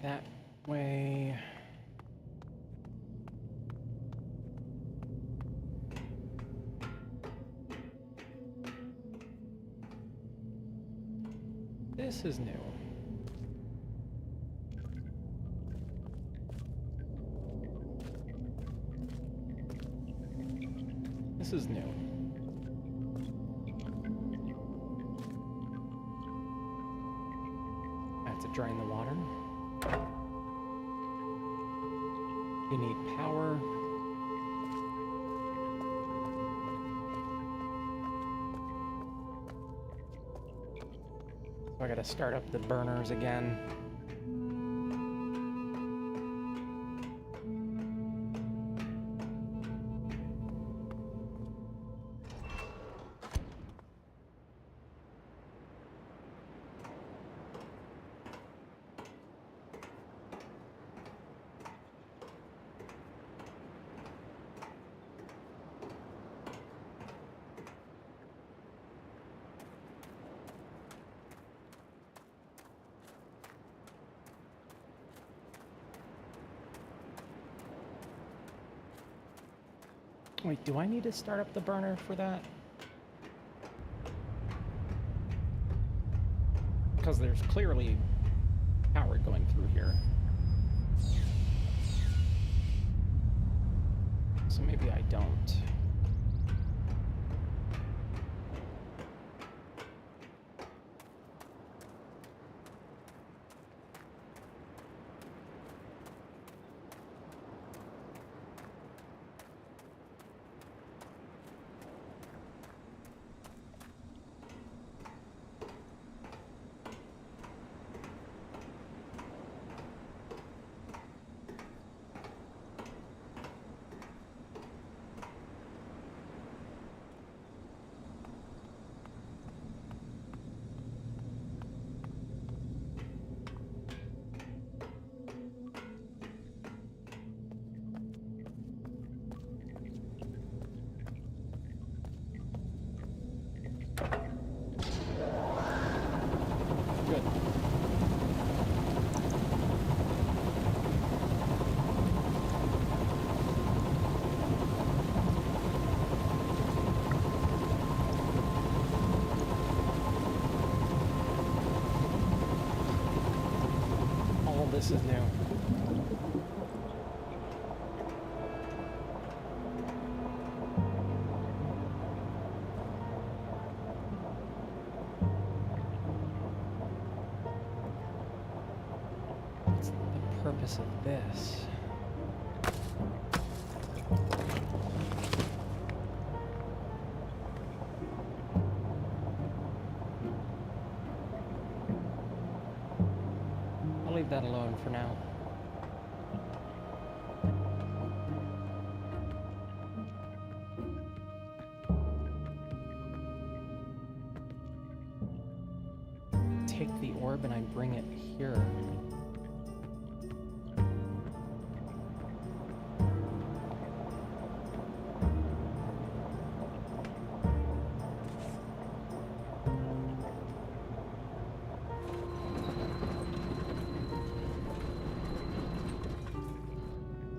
That way. This is new. This is new. I have to drain the water. You need power. So I gotta start up the burners again. Wait, do I need to start up the burner for that? Because there's clearly power going through here. So maybe I don't. Good. All of this is new. What's the purpose of this? I'll leave that alone for now. Take the orb orb and I bring it here.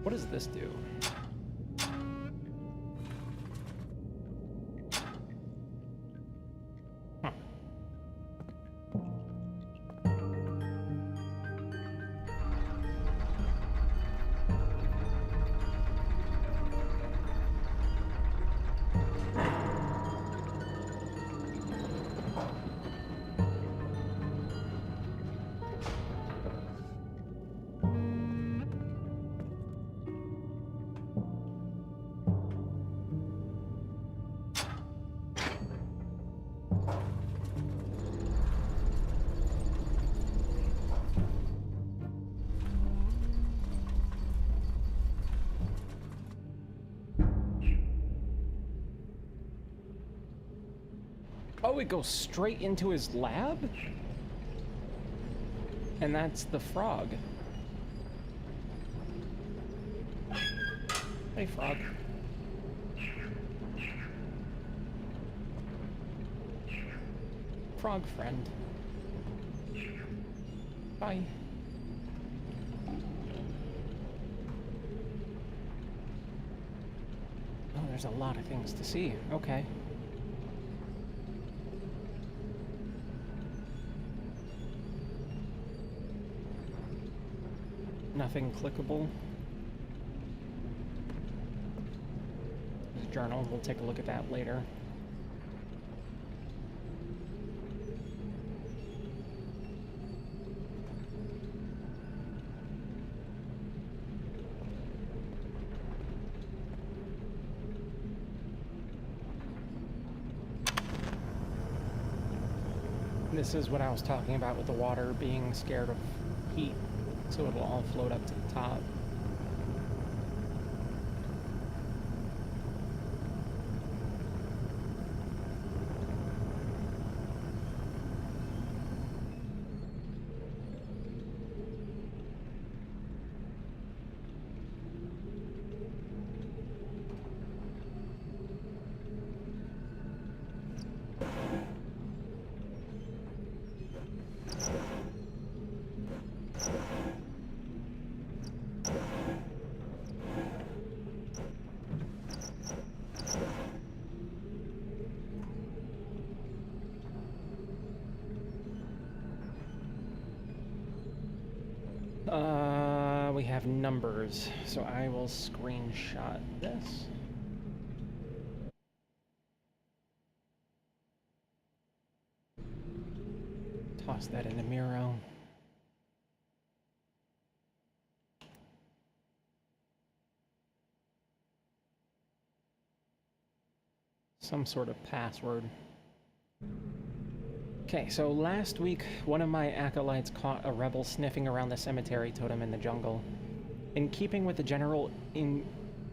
What does this do? Huh. Oh, it goes straight into his lab? And that's the frog. Hey, frog. Frog friend. Bye. Oh, there's a lot of things to see. Okay. Nothing clickable. There's a journal. We'll take a look at that later. This is what I was talking about with the water being scared of heat, so it'll all float up to the top. We have numbers, so I will screenshot this. Toss that into Miro. Some sort of password. Okay, so last week, one of my acolytes caught a rebel sniffing around the cemetery totem in the jungle. In keeping with the general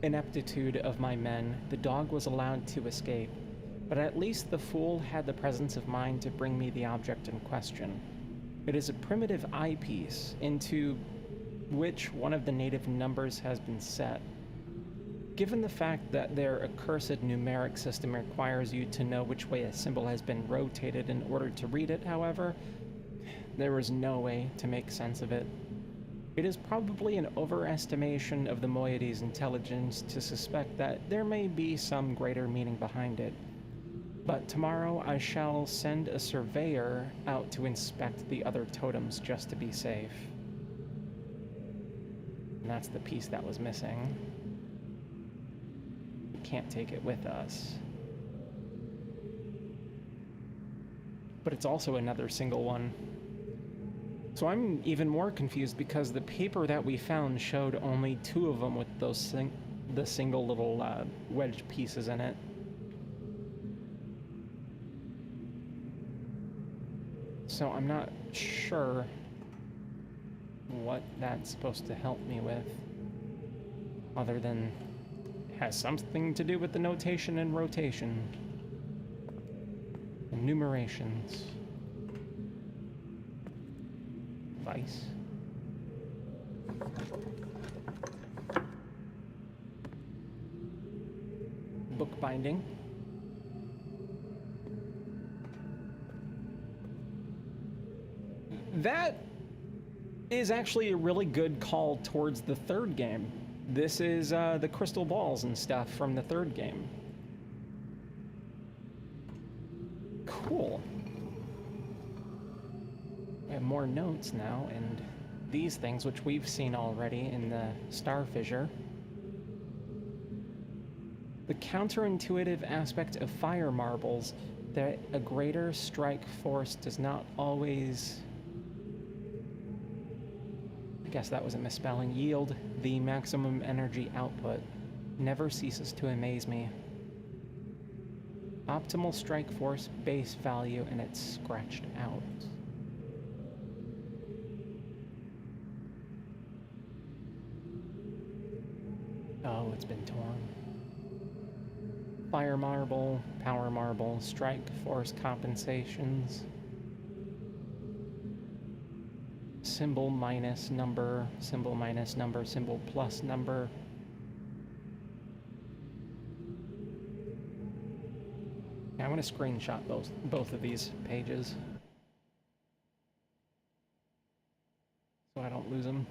ineptitude of my men, the dog was allowed to escape, but at least the fool had the presence of mind to bring me the object in question. It is a primitive eyepiece, into which one of the native numbers has been set. Given the fact that their accursed numeric system requires you to know which way a symbol has been rotated in order to read it, however, there was no way to make sense of it. It is probably an overestimation of the moiety's intelligence to suspect that there may be some greater meaning behind it. But tomorrow I shall send a surveyor out to inspect the other totems just to be safe. And that's the piece that was missing. Can't take it with us. But it's also another single one. So I'm even more confused because the paper that we found showed only 2 of them with those the single little wedged pieces in it. So I'm not sure what that's supposed to help me with, other than has something to do with the notation and rotation. Enumerations. Nice. Book binding. That is actually a really good call towards the third game. This is the crystal balls and stuff from the third game. Cool. We have more notes now, and these things, which we've seen already in the Star Fissure. The counterintuitive aspect of fire marbles, that a greater strike force does not always... I guess that was a misspelling. Yield the maximum energy output never ceases to amaze me. Optimal strike force base value, and it's scratched out. Oh, it's been torn. Fire marble, power marble, strike force compensations. Symbol minus number, symbol minus number, symbol plus number. Yeah, I'm going to screenshot both of these pages so I don't lose them.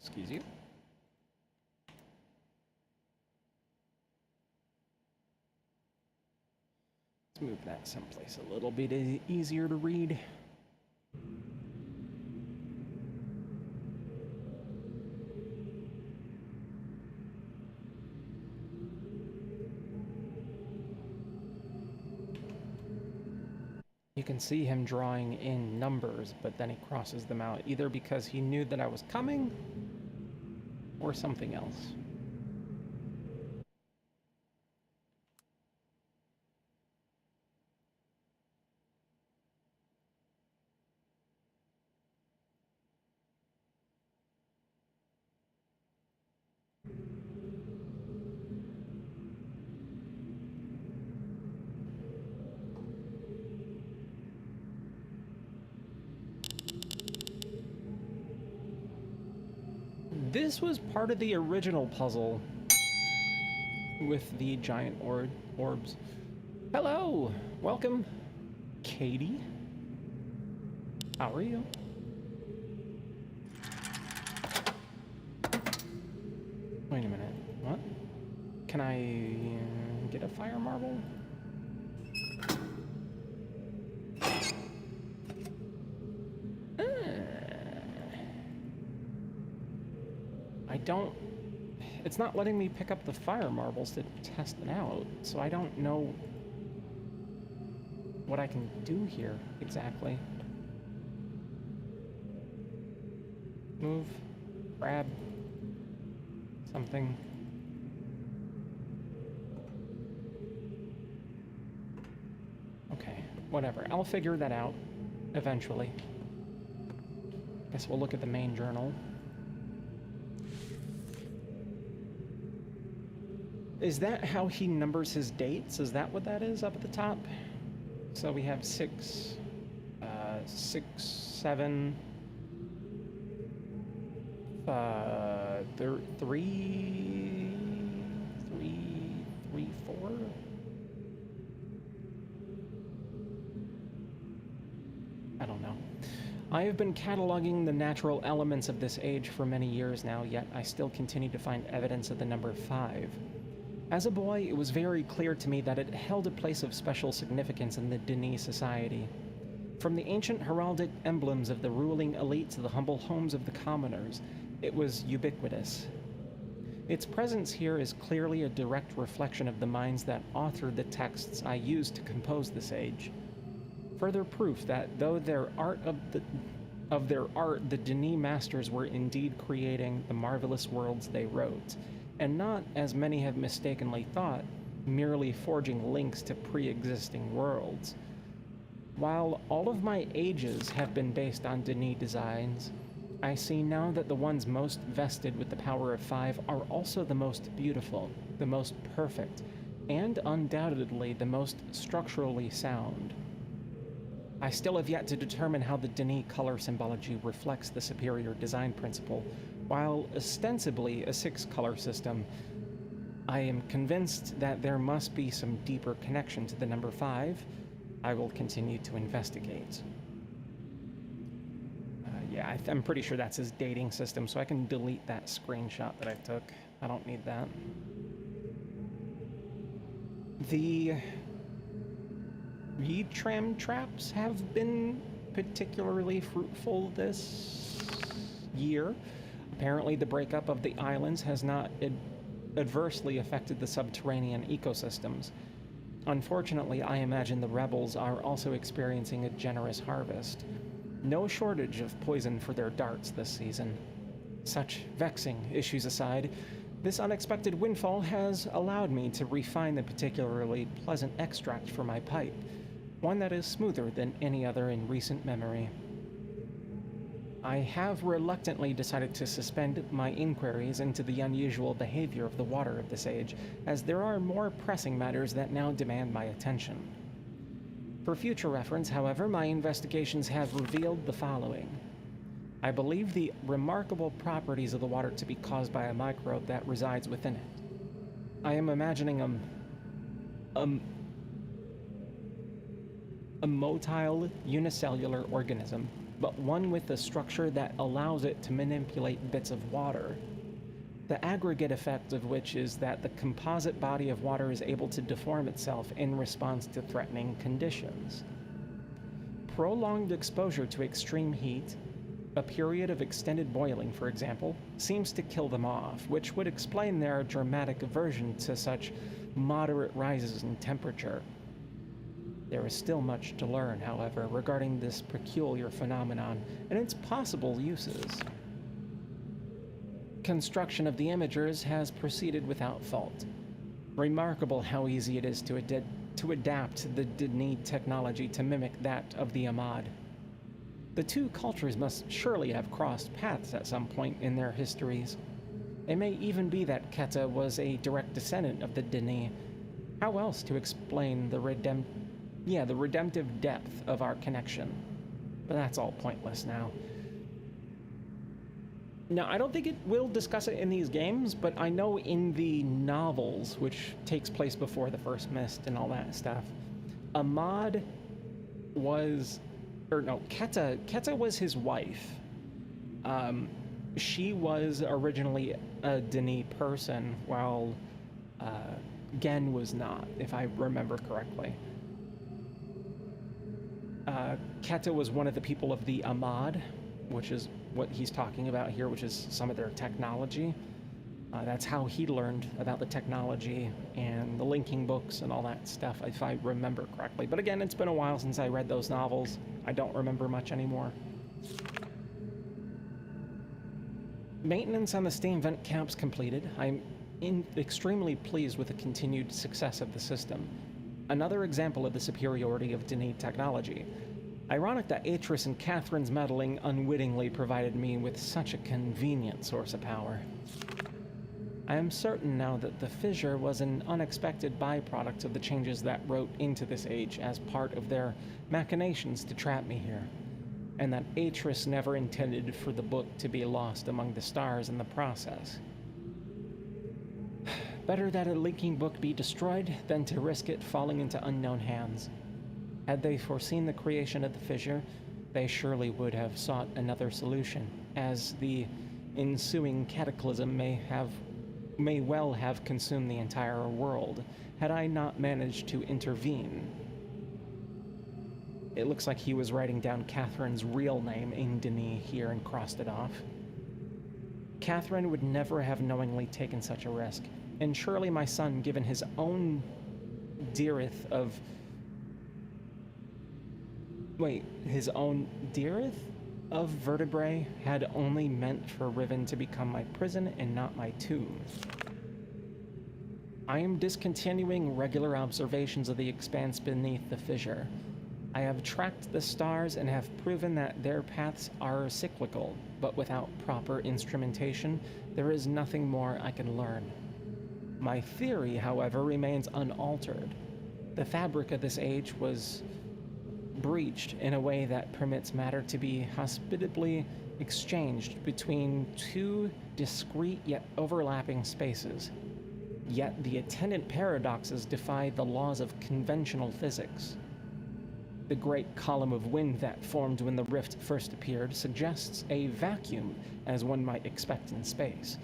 Excuse you. Let's move that someplace a little bit easier to read. You can see him drawing in numbers, but then he crosses them out, either because he knew that I was coming or something else. This was part of the original puzzle with the giant orbs. Hello! Welcome, Katie. How are you? Wait a minute. What? Can I get a fire marble? It's not letting me pick up the fire marbles to test it out, so I don't know what I can do here exactly. Move, grab, something. Okay, whatever. I'll figure that out eventually. Guess we'll look at the main journal. Is that how he numbers his dates? Is that what that is up at the top? So we have 6, 7, 3, 4. I don't know. I have been cataloging the natural elements of this age for many years now, yet I still continue to find evidence of the number 5. As a boy, it was very clear to me that it held a place of special significance in the Denis society. From the ancient heraldic emblems of the ruling elite to the humble homes of the commoners, it was ubiquitous. Its presence here is clearly a direct reflection of the minds that authored the texts I used to compose this age. Further proof that though their art the Denis masters were indeed creating the marvelous worlds they wrote, and not, as many have mistakenly thought, merely forging links to pre-existing worlds. While all of my ages have been based on Denis designs, I see now that the ones most vested with the power of 5 are also the most beautiful, the most perfect, and undoubtedly the most structurally sound. I still have yet to determine how the Denis color symbology reflects the superior design principle. While ostensibly a 6-color system, I am convinced that there must be some deeper connection to the number 5. I will continue to investigate. Yeah, I'm pretty sure that's his dating system, so I can delete that screenshot that I took. I don't need that. The reed-tram traps have been particularly fruitful this year. Apparently, the breakup of the islands has not adversely affected the subterranean ecosystems. Unfortunately, I imagine the rebels are also experiencing a generous harvest. No shortage of poison for their darts this season. Such vexing issues aside, this unexpected windfall has allowed me to refine the particularly pleasant extract for my pipe, one that is smoother than any other in recent memory. I have reluctantly decided to suspend my inquiries into the unusual behavior of the water of this age, as there are more pressing matters that now demand my attention. For future reference, however, my investigations have revealed the following. I believe the remarkable properties of the water to be caused by a microbe that resides within it. I am imagining a motile unicellular organism, but one with a structure that allows it to manipulate bits of water. The aggregate effect of which is that the composite body of water is able to deform itself in response to threatening conditions. Prolonged exposure to extreme heat, a period of extended boiling, for example, seems to kill them off, which would explain their dramatic aversion to such moderate rises in temperature. There is still much to learn, however, regarding this peculiar phenomenon and its possible uses. Construction of the imagers has proceeded without fault. Remarkable how easy it is to adapt the Denis technology to mimic that of the Ahmad. The two cultures must surely have crossed paths at some point in their histories. It may even be that Keta was a direct descendant of the Denis. How else to explain the redemptive depth of our connection? But that's all pointless now. Now, I don't think it will discuss it in these games, but I know in the novels, which takes place before the First Mist and all that stuff, Ahmad was... Keta was his wife. She was originally a Denis person, while Gen was not, if I remember correctly. Keta was one of the people of the Ahmad, which is what he's talking about here, which is some of their technology. That's how he learned about the technology and the linking books and all that stuff, if I remember correctly. But again, it's been a while since I read those novels. I don't remember much anymore. Maintenance on the steam vent camps completed. I'm extremely pleased with the continued success of the system. Another example of the superiority of Denis technology. Ironic that Atris and Catherine's meddling unwittingly provided me with such a convenient source of power. I am certain now that the fissure was an unexpected byproduct of the changes that wrote into this age as part of their machinations to trap me here, and that Atris never intended for the book to be lost among the stars in the process. Better that a linking book be destroyed than to risk it falling into unknown hands. Had they foreseen the creation of the fissure, they surely would have sought another solution, as the ensuing cataclysm may well have consumed the entire world, had I not managed to intervene. It looks like he was writing down Catherine's real name in Denis here and crossed it off. Catherine would never have knowingly taken such a risk, and surely my son, given his own dearth of vertebrae, had only meant for Riven to become my prison and not my tomb. I am discontinuing regular observations of the expanse beneath the fissure. I have tracked the stars and have proven that their paths are cyclical, but without proper instrumentation, there is nothing more I can learn. My theory, however, remains unaltered. The fabric of this age was breached in a way that permits matter to be hospitably exchanged between two discrete yet overlapping spaces. Yet the attendant paradoxes defy the laws of conventional physics. The great column of wind that formed when the rift first appeared suggests a vacuum, as one might expect in space.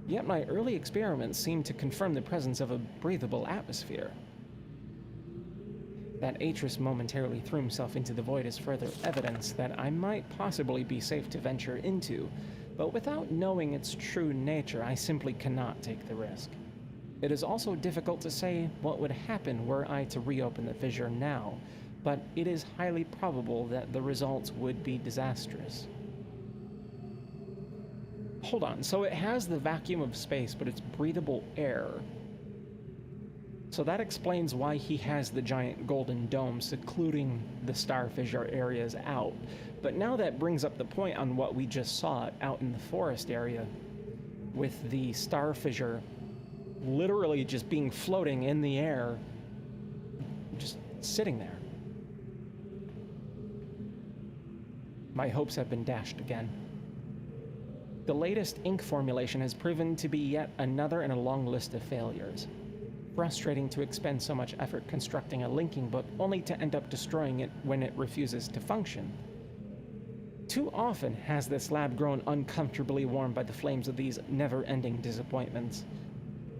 Yet my early experiments seem to confirm the presence of a breathable atmosphere. That Atris momentarily threw himself into the void is further evidence that I might possibly be safe to venture into, but without knowing its true nature, I simply cannot take the risk. It is also difficult to say what would happen were I to reopen the fissure now, but it is highly probable that the results would be disastrous. Hold on, so it has the vacuum of space, but it's breathable air. So that explains why he has the giant golden dome secluding the star fissure areas out. But now that brings up the point on what we just saw out in the forest area, with the star fissure literally just being floating in the air, just sitting there. My hopes have been dashed again. The latest ink formulation has proven to be yet another in a long list of failures. Frustrating to expend so much effort constructing a linking book only to end up destroying it when it refuses to function. Too often has this lab grown uncomfortably warm by the flames of these never-ending disappointments.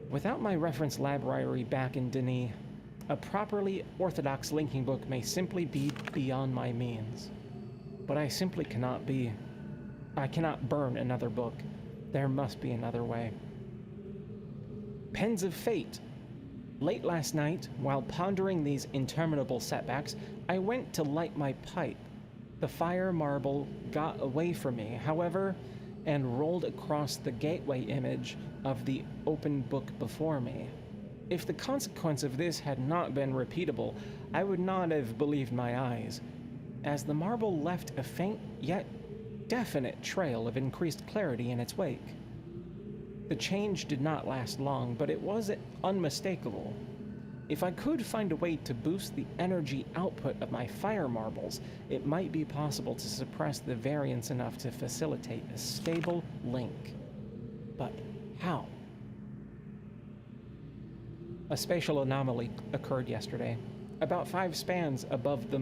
Without my reference library back in Denis, a properly orthodox linking book may simply be beyond my means. But I simply cannot burn another book. There must be another way. Pens of Fate. Late last night, while pondering these interminable setbacks, I went to light my pipe. The fire marble got away from me, however, and rolled across the gateway image of the open book before me. If the consequence of this had not been repeatable, I would not have believed my eyes, as the marble left a faint yet definite trail of increased clarity in its wake. The change did not last long, but it was unmistakable. If I could find a way to boost the energy output of my fire marbles, it might be possible to suppress the variance enough to facilitate a stable link. But how? A spatial anomaly occurred yesterday, about 5 spans above the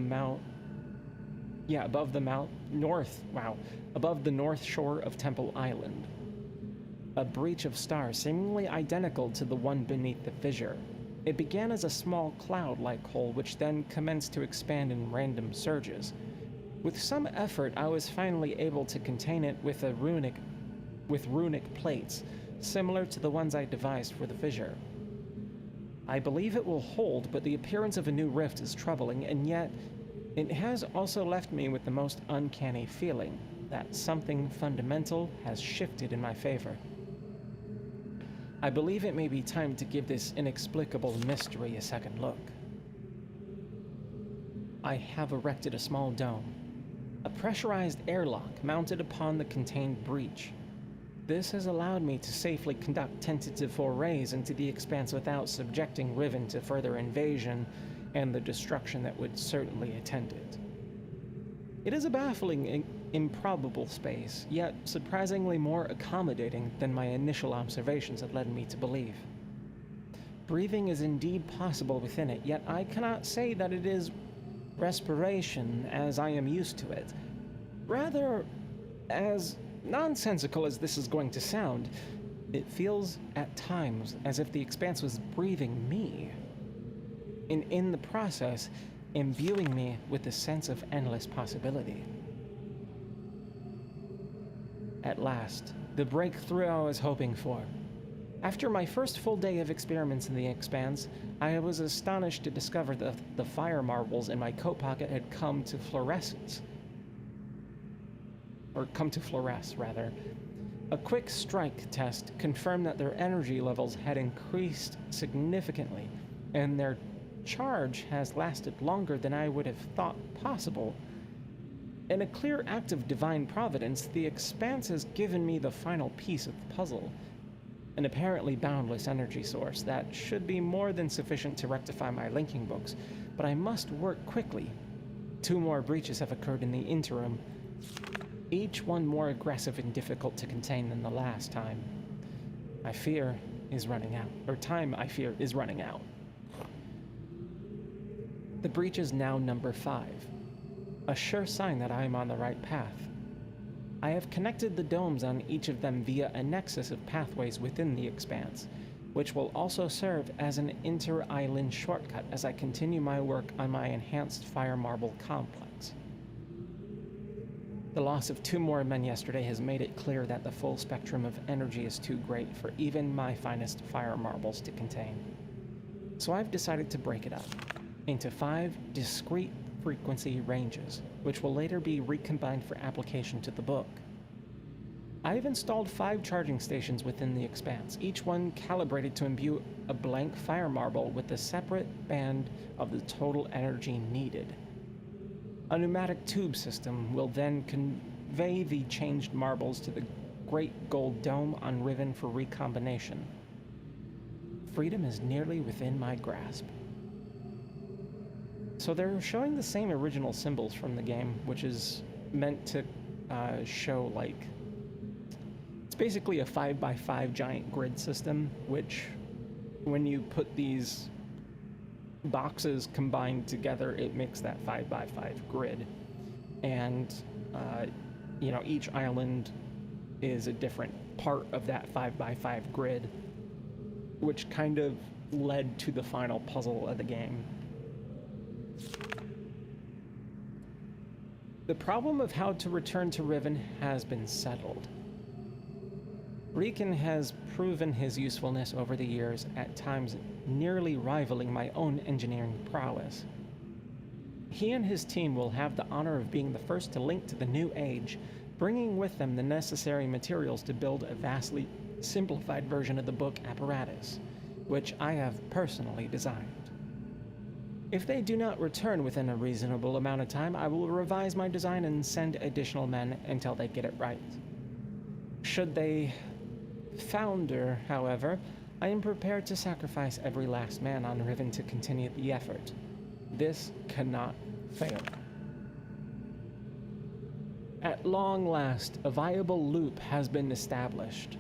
north shore of Temple Island. A breach of stars seemingly identical to the one beneath the fissure. It began as a small cloud-like hole, which then commenced to expand in random surges. With some effort, I was finally able to contain it with runic plates, similar to the ones I devised for the fissure. I believe it will hold, but the appearance of a new rift is troubling, and yet it has also left me with the most uncanny feeling that something fundamental has shifted in my favor. I believe it may be time to give this inexplicable mystery a second look. I have erected a small dome, a pressurized airlock mounted upon the contained breach. This has allowed me to safely conduct tentative forays into the expanse without subjecting Riven to further invasion and the destruction that would certainly attend it. It is a baffling, improbable space, yet surprisingly more accommodating than my initial observations had led me to believe. Breathing is indeed possible within it, yet I cannot say that it is respiration as I am used to it. Rather, as nonsensical as this is going to sound, it feels at times as if the expanse was breathing me, and in the process, imbuing me with a sense of endless possibility. At last, the breakthrough I was hoping for. After my first full day of experiments in the expanse, I was astonished to discover that the fire marbles in my coat pocket had come to fluoresce, rather. A quick strike test confirmed that their energy levels had increased significantly, and their charge has lasted longer than I would have thought possible. In a clear act of divine providence, the Expanse has given me the final piece of the puzzle. An apparently boundless energy source that should be more than sufficient to rectify my linking books, but I must work quickly. 2 more breaches have occurred in the interim, each one more aggressive and difficult to contain than the last time. My fear is running out, or time I fear is running out. The breach is now number 5, a sure sign that I am on the right path. I have connected the domes on each of them via a nexus of pathways within the Expanse, which will also serve as an inter-island shortcut as I continue my work on my enhanced fire marble complex. The loss of 2 more men yesterday has made it clear that the full spectrum of energy is too great for even my finest fire marbles to contain. So I've decided to break it up into 5 discrete frequency ranges, which will later be recombined for application to the book. I've installed 5 charging stations within the Expanse, each one calibrated to imbue a blank fire marble with a separate band of the total energy needed. A pneumatic tube system will then convey the changed marbles to the great gold dome on Riven for recombination. Freedom is nearly within my grasp. So they're showing the same original symbols from the game, which is meant to show, like, it's basically a 5x5 giant grid system, which when you put these boxes combined together, it makes that 5x5 grid. And, each island is a different part of that 5x5 grid, which kind of led to the final puzzle of the game. The problem of how to return to Riven has been settled. Riken has proven his usefulness over the years, at times nearly rivaling my own engineering prowess. He and his team will have the honor of being the first to link to the new age, bringing with them the necessary materials to build a vastly simplified version of the book apparatus, which I have personally designed. If they do not return within a reasonable amount of time, I will revise my design and send additional men until they get it right. Should they founder, however, I am prepared to sacrifice every last man on Riven to continue the effort. This cannot fail. At long last, a viable loop has been established.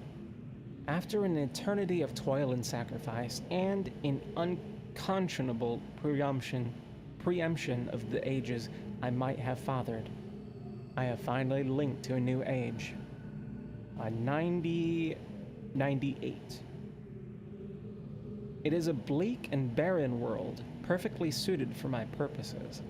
After an eternity of toil and sacrifice, and in unconscionable preemption of the ages I might have fathered, I have finally linked to a new age. 98. It is a bleak and barren world, perfectly suited for my purposes.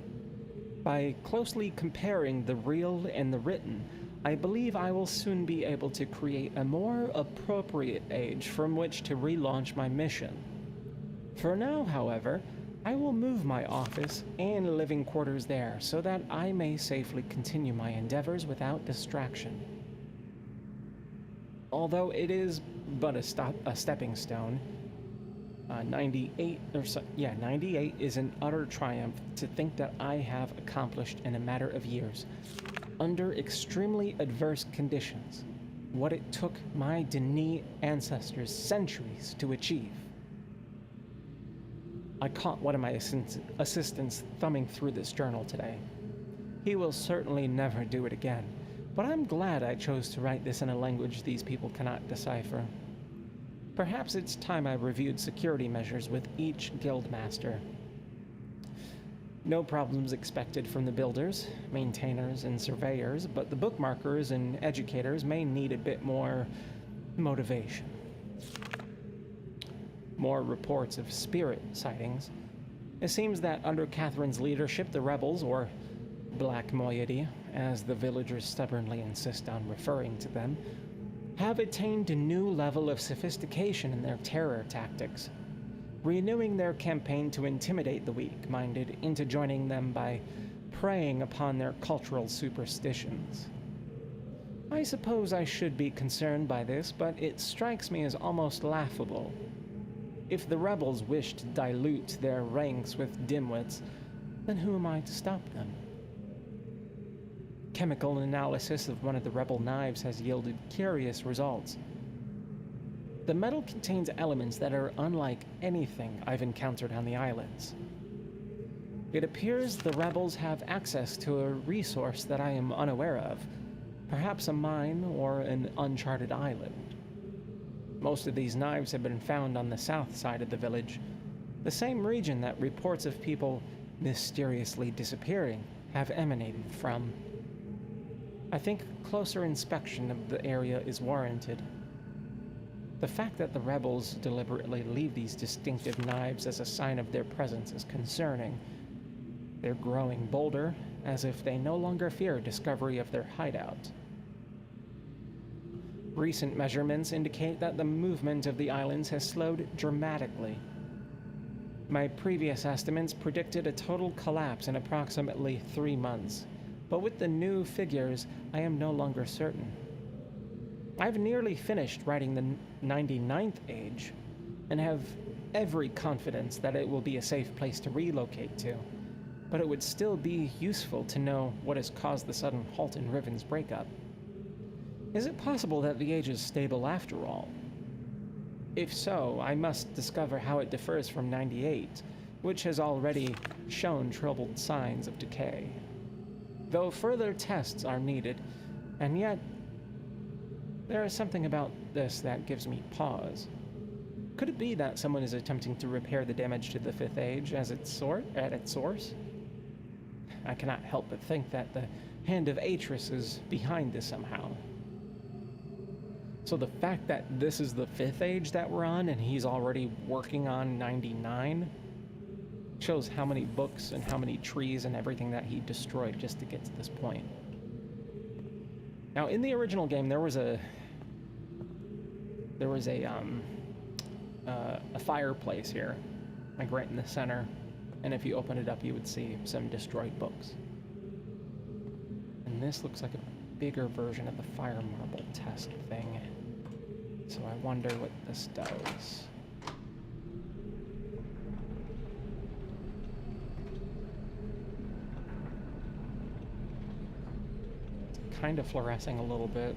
By closely comparing the real and the written, I believe I will soon be able to create a more appropriate age from which to relaunch my mission. For now, however, I will move my office and living quarters there so that I may safely continue my endeavors without distraction. Although it is but a stepping stone, 98 is an utter triumph to think that I have accomplished in a matter of years, under extremely adverse conditions, what it took my Denis ancestors centuries to achieve. I caught one of my assistants thumbing through this journal today. He will certainly never do it again, but I'm glad I chose to write this in a language these people cannot decipher. Perhaps it's time I reviewed security measures with each guildmaster. No problems expected from the builders, maintainers, and surveyors, but the bookmarkers and educators may need a bit more motivation. More reports of spirit sightings. It seems that under Catherine's leadership, the rebels, or Black Moiety, as the villagers stubbornly insist on referring to them, have attained a new level of sophistication in their terror tactics, renewing their campaign to intimidate the weak-minded into joining them by preying upon their cultural superstitions. I suppose I should be concerned by this, but it strikes me as almost laughable. If the rebels wish to dilute their ranks with dimwits, then who am I to stop them? Chemical analysis of one of the rebel knives has yielded curious results. The metal contains elements that are unlike anything I've encountered on the islands. It appears the rebels have access to a resource that I am unaware of, perhaps a mine or an uncharted island. Most of these knives have been found on the south side of the village, the same region that reports of people mysteriously disappearing have emanated from. I think closer inspection of the area is warranted. The fact that the rebels deliberately leave these distinctive knives as a sign of their presence is concerning. They're growing bolder, as if they no longer fear discovery of their hideout. Recent measurements indicate that the movement of the islands has slowed dramatically. My previous estimates predicted a total collapse in approximately 3 months, but with the new figures, I am no longer certain. I've nearly finished writing the 99th age, and have every confidence that it will be a safe place to relocate to, but it would still be useful to know what has caused the sudden halt in Riven's breakup. Is it possible that the age is stable after all? If so, I must discover how it differs from 98, which has already shown troubled signs of decay. Though further tests are needed, and yet there is something about this that gives me pause. Could it be that someone is attempting to repair the damage to the Fifth Age at its source? I cannot help but think that the hand of Atris is behind this somehow. So the fact that this is the Fifth Age that we're on and he's already working on 99 shows how many books and how many trees and everything that he destroyed just to get to this point. Now, in the original game, there was a fireplace here, like right in the center, and if you open it up, you would see some destroyed books. And this looks like a bigger version of the fire marble test thing. So I wonder what this does. It's kind of fluorescing a little bit.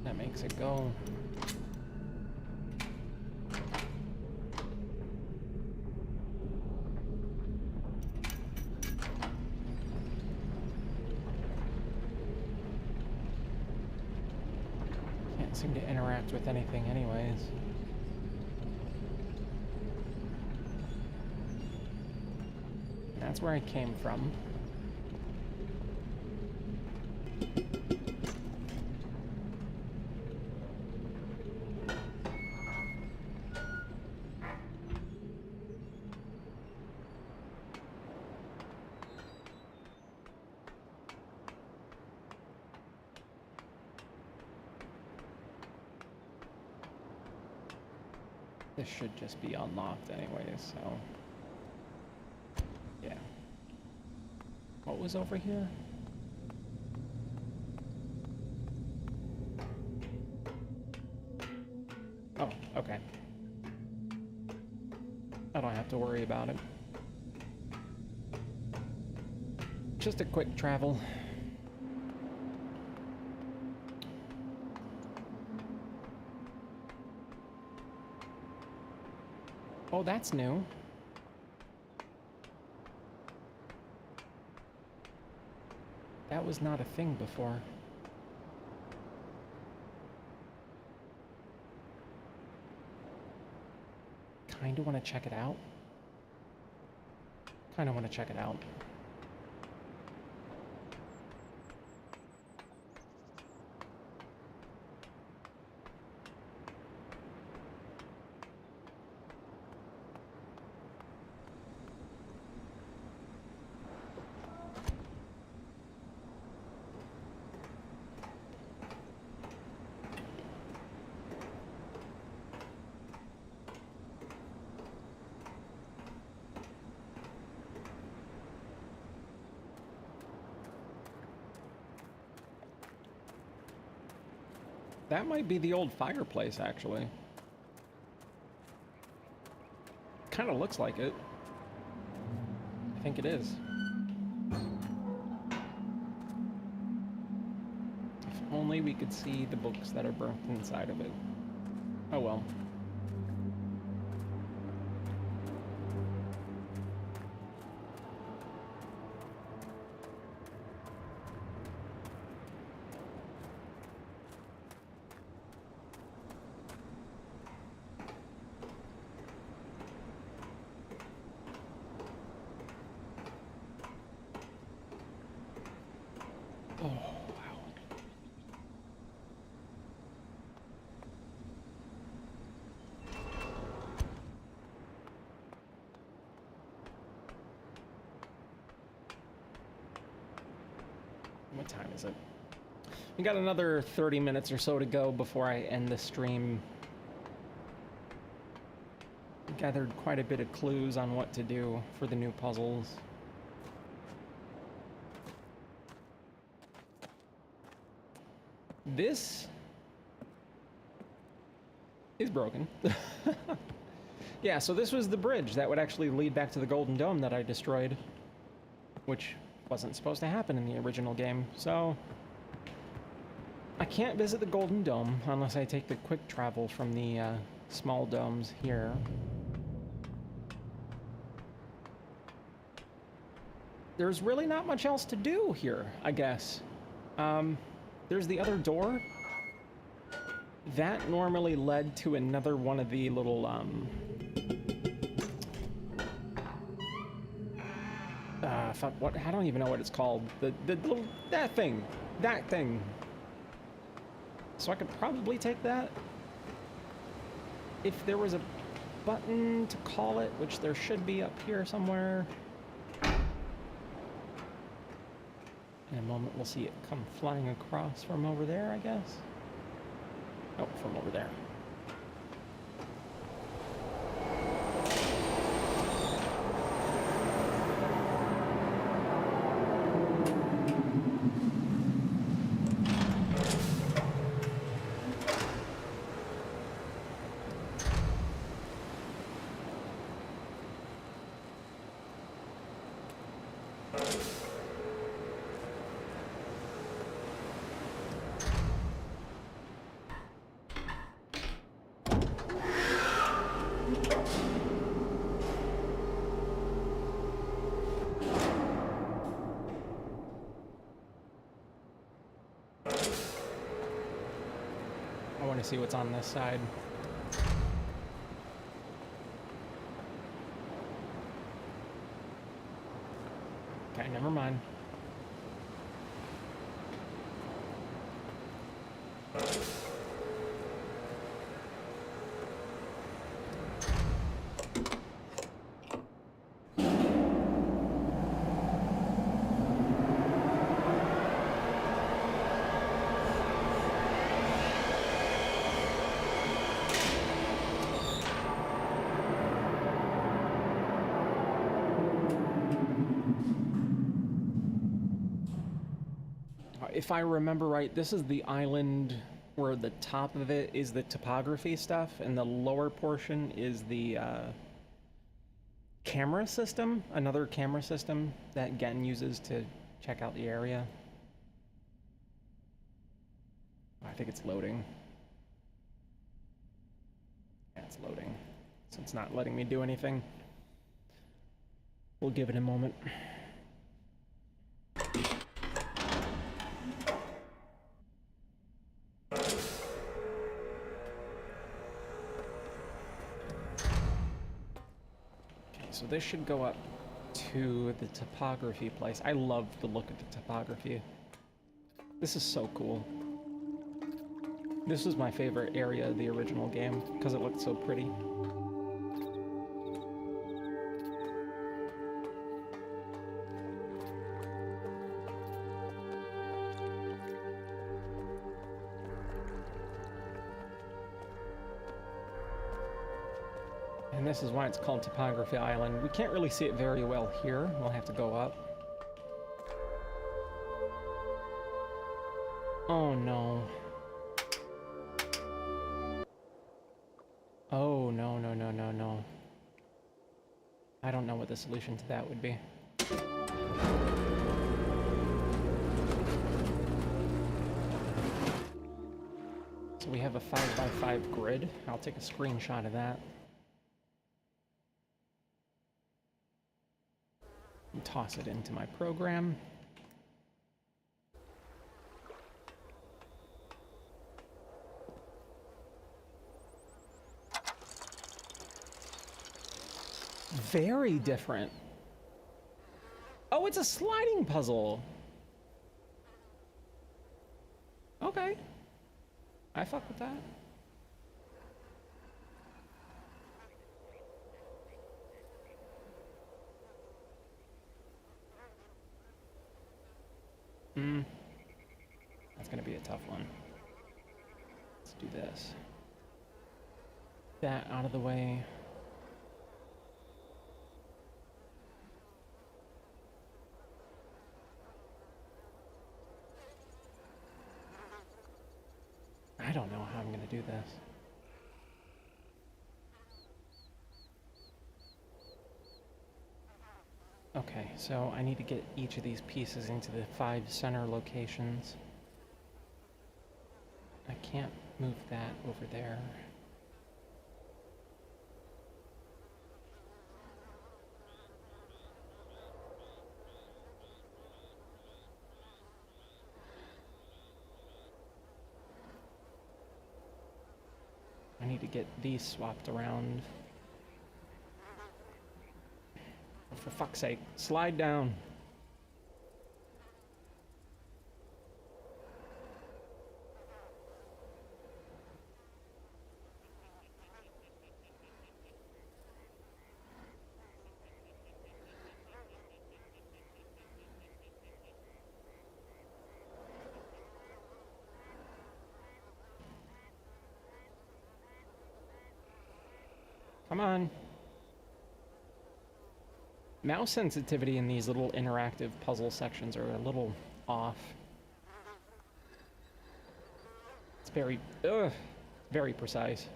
That makes it go. Seem to interact with anything anyways. That's where I came from. This should just be unlocked anyways, so... yeah. What was over here? Oh, okay. I don't have to worry about it. Just a quick travel. Oh, that's new. That was not a thing before. Kinda want to check it out. Kinda want to check it out. That might be the old fireplace, actually. Kind of looks like it. I think it is. If only we could see the books that are burnt inside of it. Oh well. Oh, wow. What time is it? We got another 30 minutes or so to go before I end the stream. Gathered quite a bit of clues on what to do for the new puzzles. This is broken. Yeah, so this was the bridge that would actually lead back to the Golden Dome that I destroyed, which wasn't supposed to happen in the original game. So I can't visit the Golden Dome unless I take the quick travel from the small domes here. There's really not much else to do here, I guess. There's the other door. That normally led to another one of the little, fuck, what, I don't even know what it's called. The little, that thing. So I could probably take that. If there was a button to call it, which there should be up here somewhere. In a moment, we'll see it come flying across from over there, I guess. Oh, from over there. I want to see what's on this side. Okay, never mind. If I remember right, this is the island where the top of it is the topography stuff, and the lower portion is the camera system, another camera system that Gen uses to check out the area. I think it's loading. Yeah, it's loading. So it's not letting me do anything. We'll give it a moment. So this should go up to the topography place. I love the look of the topography. This is so cool. This was my favorite area of the original game because it looked so pretty. And this is why it's called Topography Island. We can't really see it very well here. We'll have to go up. Oh no. I don't know what the solution to that would be. So we have a 5x5 grid. I'll take a screenshot of that. And toss it into my program. Very different. Oh, it's a sliding puzzle. Okay. I fuck with that. That's gonna be a tough one. Let's do this. That out of the way. I don't know how I'm gonna do this. Okay, so I need to get each of these pieces into the 5 center locations. I can't move that over there. I need to get these swapped around. For fuck's sake, slide down. Come on. Mouse sensitivity in these little interactive puzzle sections are a little off. It's very precise.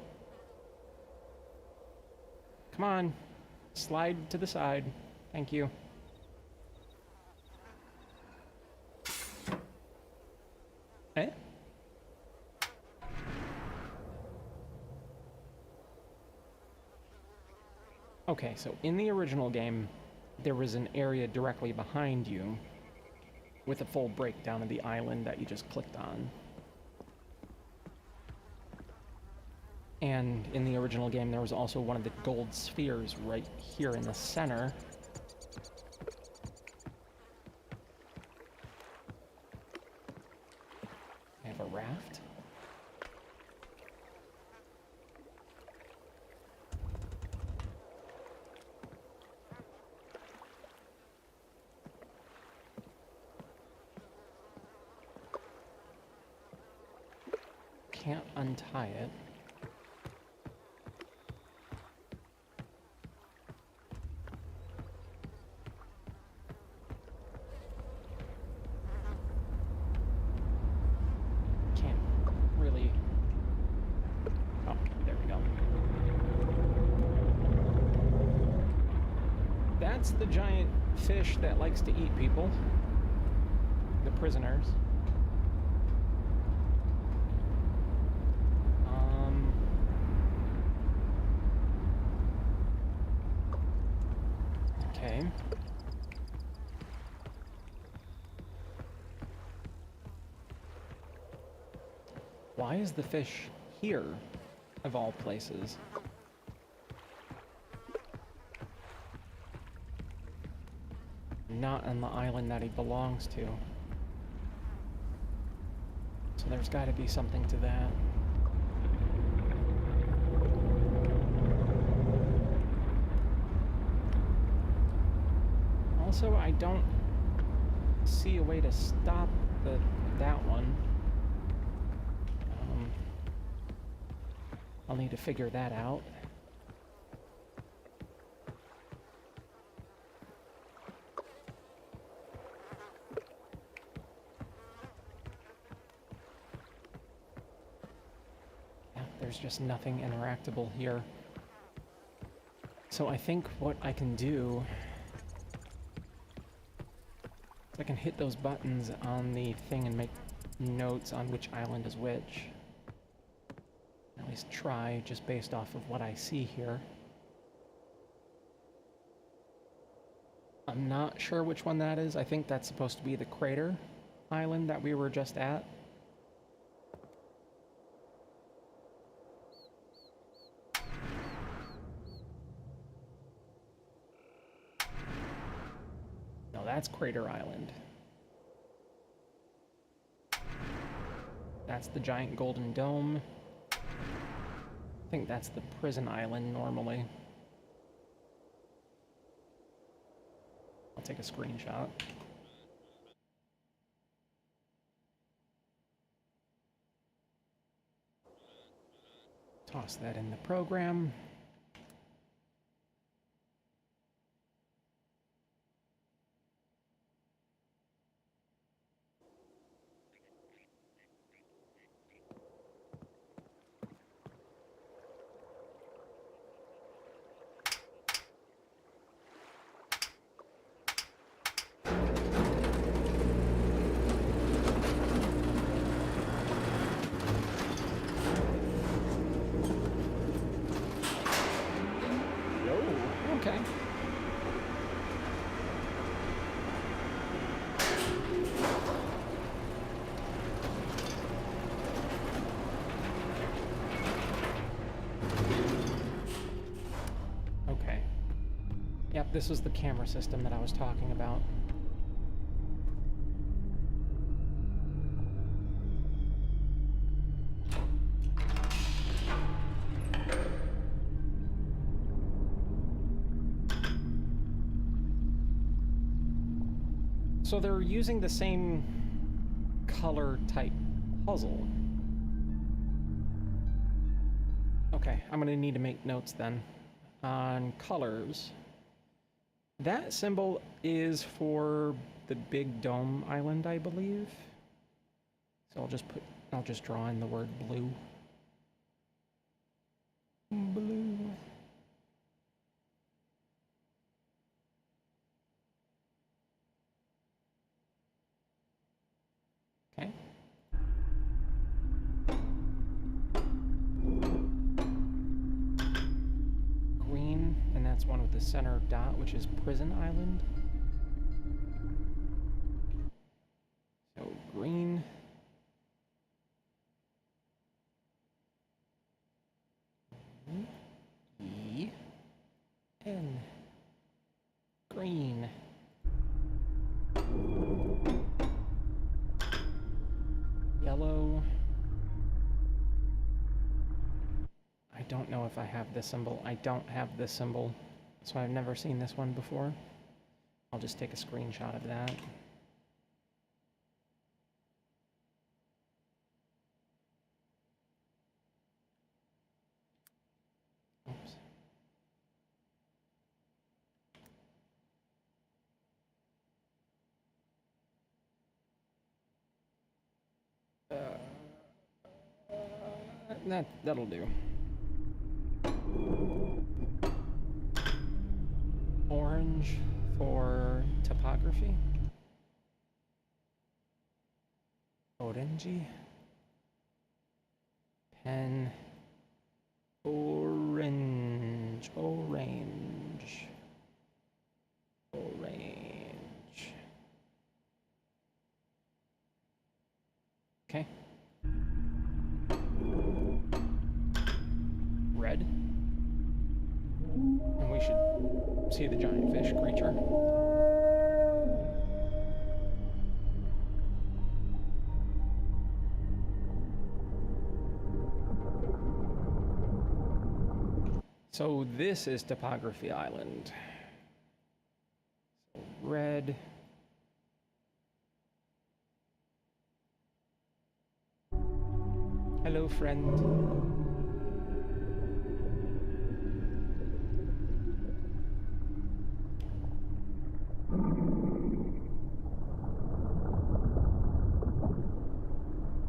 Come on, slide to the side. Thank you. Eh? Okay, so in the original game, there was an area directly behind you with a full breakdown of the island that you just clicked on. And in the original game, there was also one of the gold spheres right here in the center. I have a raft. Can't untie it. Can't really... Oh, there we go. That's the giant fish that likes to eat people. The prisoners. Okay. Why is the fish here, of all places? Not on the island that he belongs to. So there's got to be something to that. Also, I don't see a way to stop that one. I'll need to figure that out. Yeah, there's just nothing interactable here. So I think what I can do is I can hit those buttons on the thing and make notes on which island is which. At least try, just based off of what I see here. I'm not sure which one that is. I think that's supposed to be the crater island that we were just at. No, that's Crater Island. That's the giant golden dome. I think that's the prison island normally. I'll take a screenshot. Toss that in the program. Okay. Okay. Yep, this was the camera system that I was talking about. So they're using the same color type puzzle. Okay, I'm gonna need to make notes then on colors. That symbol is for the big dome island, I believe. So I'll just draw in the word blue. Blue. Okay. Green, and that's one with the center dot, which is Prison Island. So green. E. N. Green. Yellow. I don't know if I have this symbol. I don't have this symbol, so I've never seen this one before. I'll just take a screenshot of that. Oops. That'll do. Orange for topography. Orangey. Pen. Orange. Orange. Orange. Okay. Red. And we should see the giant fish creature. So this is Topography Island. So red. Hello, friend.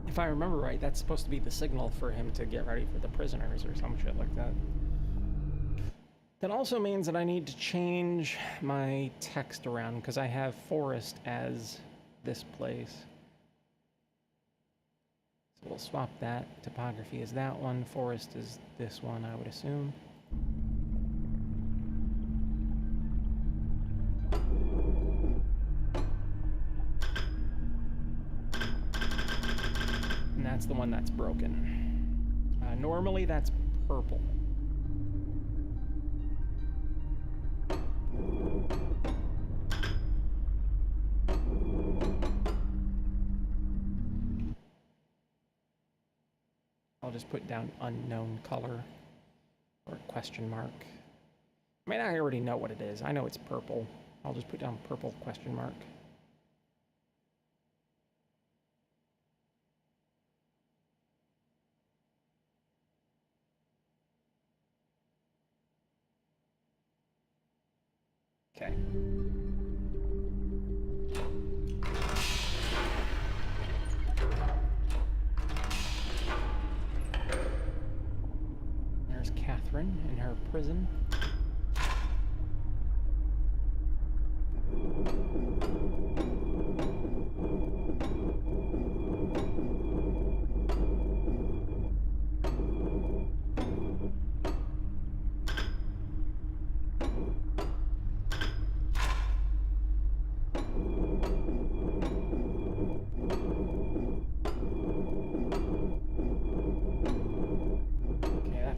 If I remember right, that's supposed to be the signal for him to get ready for the prisoners or some shit like that. That also means that I need to change my text around because I have forest as this place. So we'll swap that. Topography is that one. Forest is this one, I would assume. And that's the one that's broken. Normally that's purple. I'll just put down unknown color or question mark. I mean, I already know what it is. I know it's purple. I'll just put down purple question mark. Okay. There's Catherine in her prison.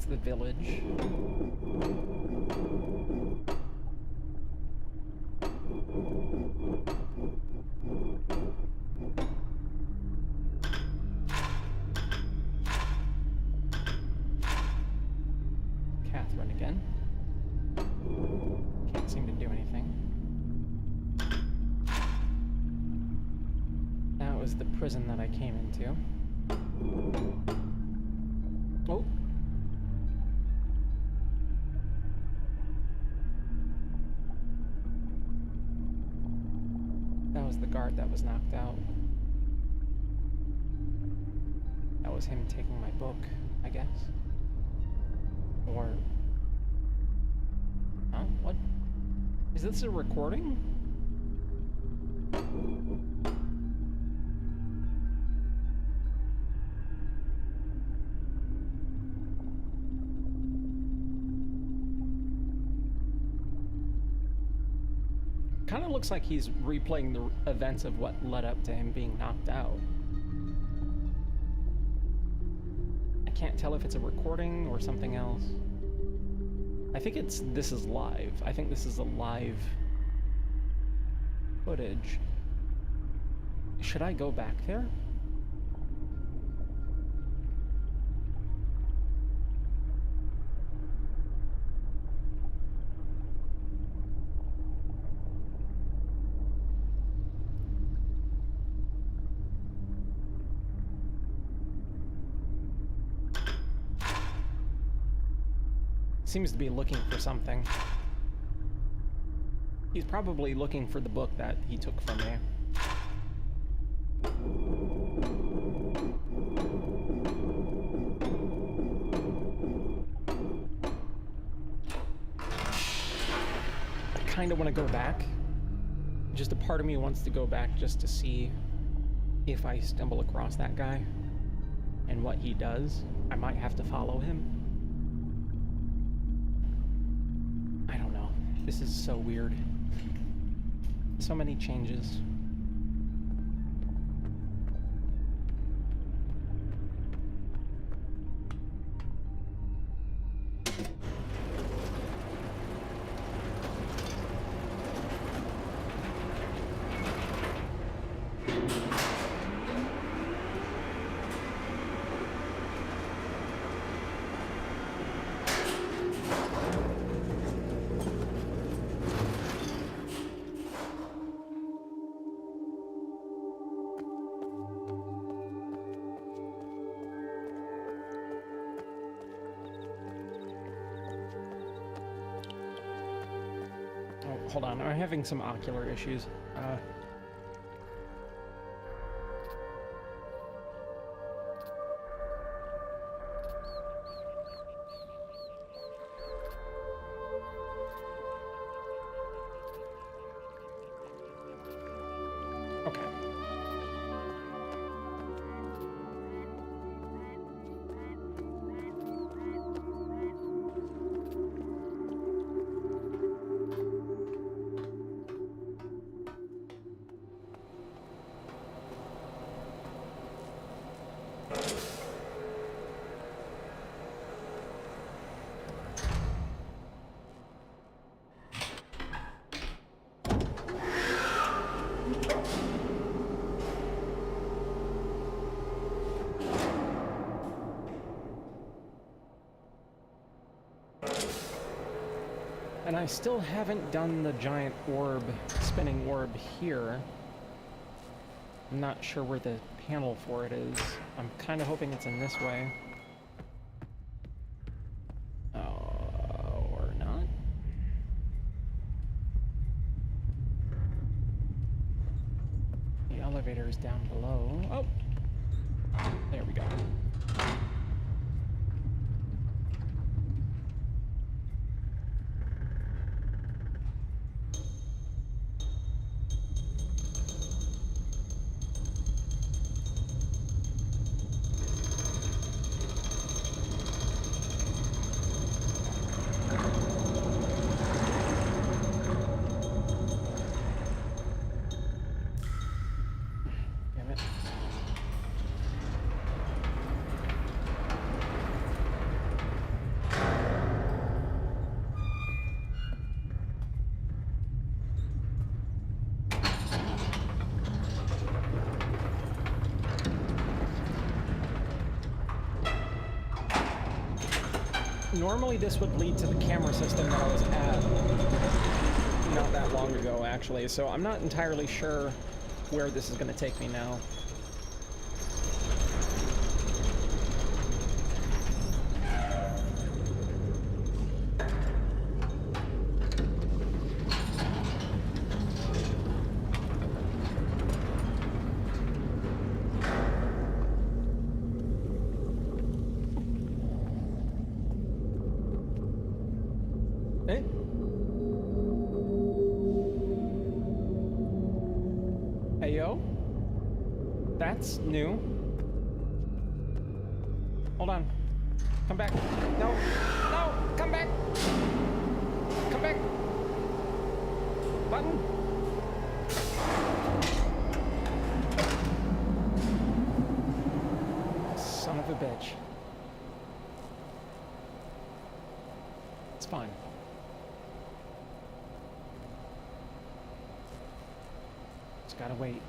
The village. Catherine again. Can't seem to do anything. That was the prison that I came into. Oh. That was the guard that was knocked out. That was him taking my book, I guess. Or... Huh? What? Is this a recording? Kind of looks like he's replaying the events of what led up to him being knocked out. I can't tell if it's a recording or something else. I think this is live. I think this is a live footage. Should I go back there? Seems to be looking for something. He's probably looking for the book that he took from me. I kind of want to go back. Just a part of me wants to go back just to see if I stumble across that guy and what he does. I might have to follow him. This is so weird. So many changes. Hold on, I'm having some ocular issues. and I still haven't done the giant orb, spinning orb here. I'm not sure where the panel for it is. I'm kind of hoping it's in this way. Or not. The elevator is down below. Oh! There we go. Damn it. Normally this would lead to the camera system that I was at not that long ago, actually, so I'm not entirely sure where this is going to take me now. Eh? Hey, yo? That's new. Hold on. Come back. No. No! Come back! Come back! Button! Son of a bitch. It's fine. Just gotta wait.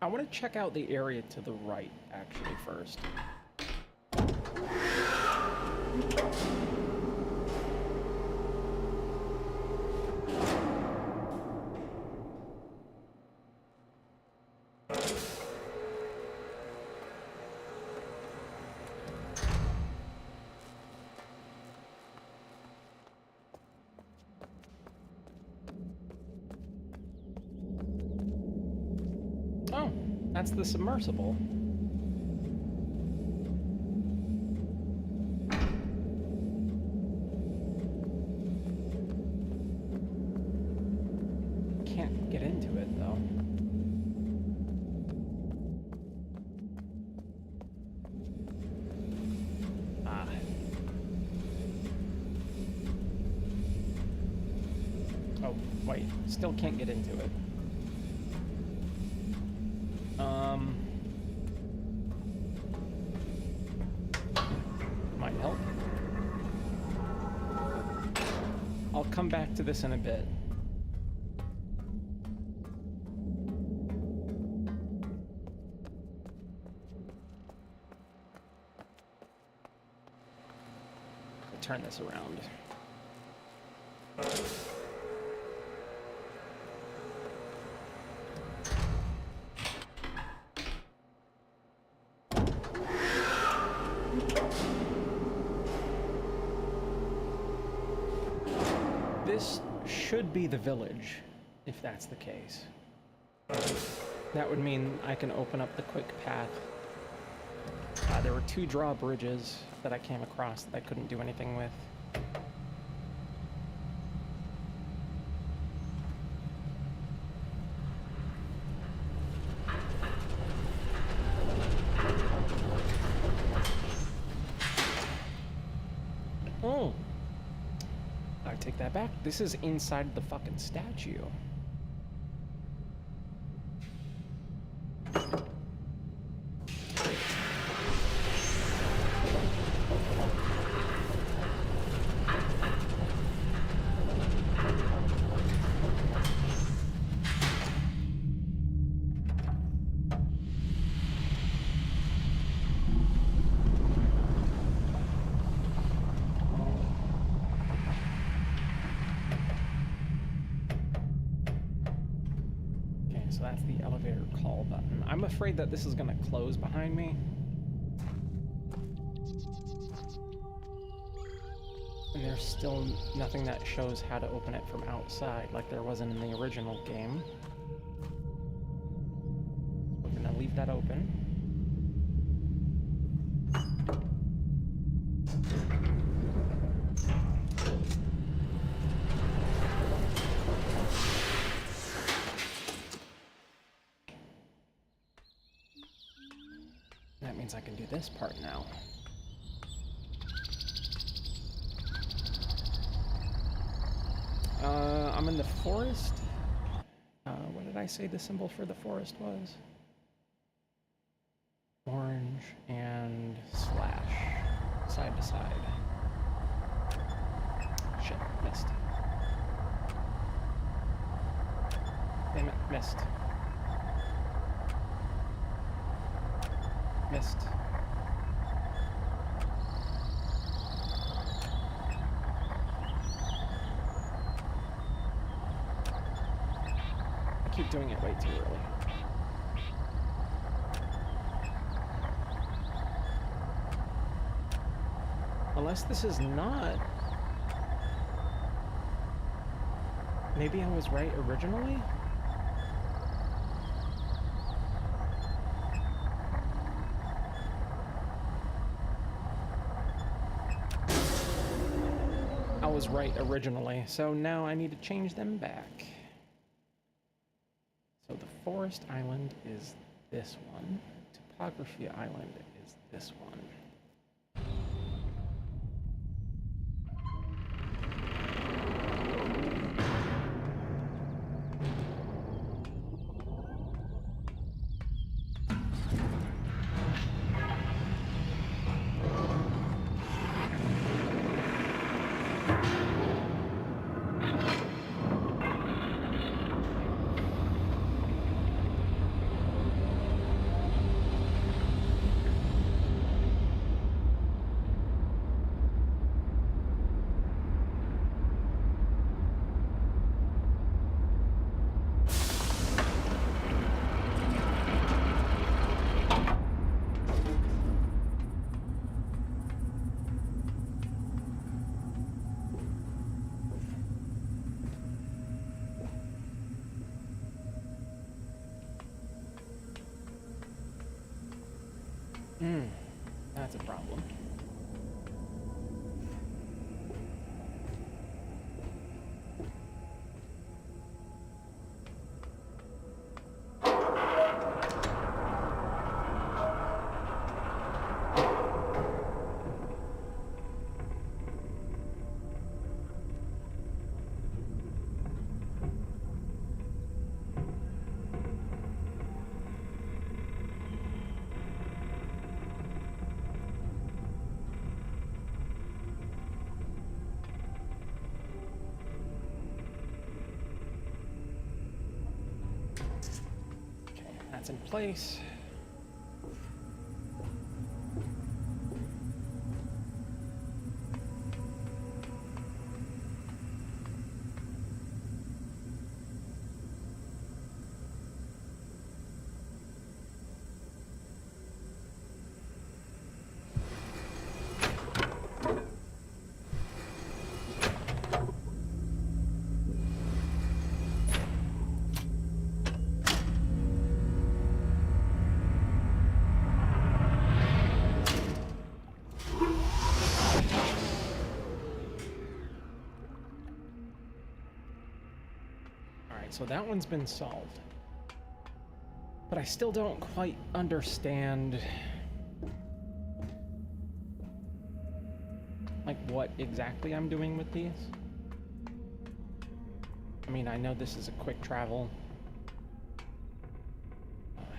I want to check out the area to the right, actually, first. Oh, that's the submersible. Can't get into it, though. Ah. Oh, wait. Still can't get into it. I'll come back to this in a bit. Turn this around. This should be the village, if that's the case. That would mean I can open up the quick path. There were 2 drawbridges that I came across that I couldn't do anything with. Oh! I take that back. This is inside the fucking statue. So that's the elevator call button. I'm afraid that this is going to close behind me. And there's still nothing that shows how to open it from outside, like there wasn't in the original game. We're going to leave that open. That means I can do this part now. I'm in the forest. What did I say the symbol for the forest was? Orange and slash. Side to side. Shit, missed. Damn it, missed. Missed. I keep doing it way too early. Unless this is not. Maybe I was right originally? I was right originally, so now I need to change them back. So the forest island is this one. Topography island is this one. That's a problem. that's in place. So that one's been solved. But I still don't quite understand like what exactly I'm doing with these. I mean, I know this is a quick travel.